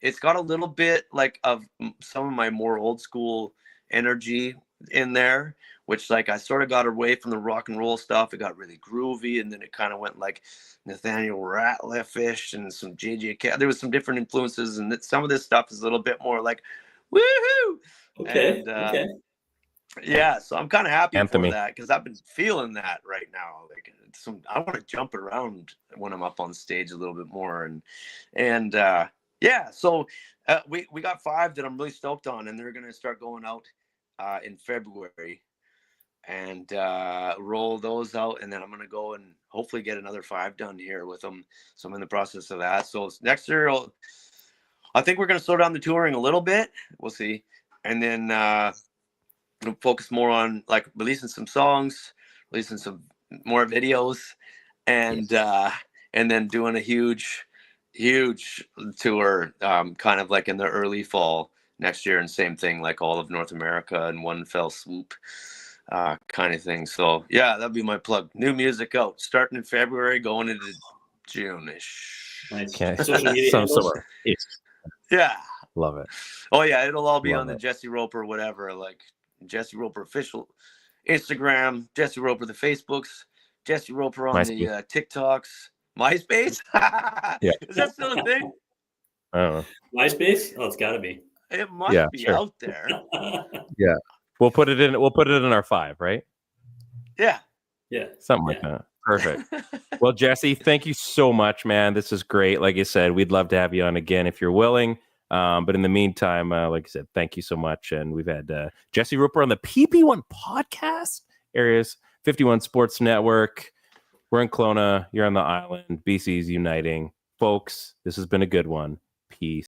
it's got a little bit like of some of my more old school energy in there, which like I sort of got away from the rock and roll stuff. It got really groovy, and then it kind of went like Nathaniel Ratliff-ish and some JJ. There was some different influences, and some of this stuff is a little bit more like woohoo. Okay. And, okay. Yeah, so I'm kind of happy Anthony. for that because I've been feeling that right now. Like I want to jump around when I'm up on stage a little bit more, and yeah. So we got 5 that I'm really stoked on, and they're gonna start going out in February, and roll those out, and then I'm gonna go and hopefully get another 5 done here with them. So I'm in the process of that. So next year, I think we're gonna slow down the touring a little bit. We'll see, and then. Focus more on like releasing some songs, releasing some more videos, and then doing a huge tour, kind of like in the early fall next year, and same thing like all of North America in one fell swoop, kind of thing. So yeah, that'd be my plug. New music out starting in February, going into June-ish. Nice. Okay. Social media handles? Yeah. Love it. Oh yeah, it'll all be Love on the it. Jesse Roper, whatever, like Jesse Roper official Instagram, Jesse Roper the Facebooks, Jesse Roper on the TikToks, MySpace. Yeah. Is that still a thing? I don't know. MySpace? Oh, it's got to be. It must be out there. Yeah. We'll put it in our 5, right? Yeah. Yeah. Something like that. Perfect. Well, Jesse, thank you so much, man. This is great. Like I said, we'd love to have you on again if you're willing. But in the meantime, like I said, thank you so much. And we've had Jesse Roper on the PP1 podcast, Areas 51 Sports Network. We're in Kelowna. You're on the island. BC's uniting. Folks, this has been a good one. Peace.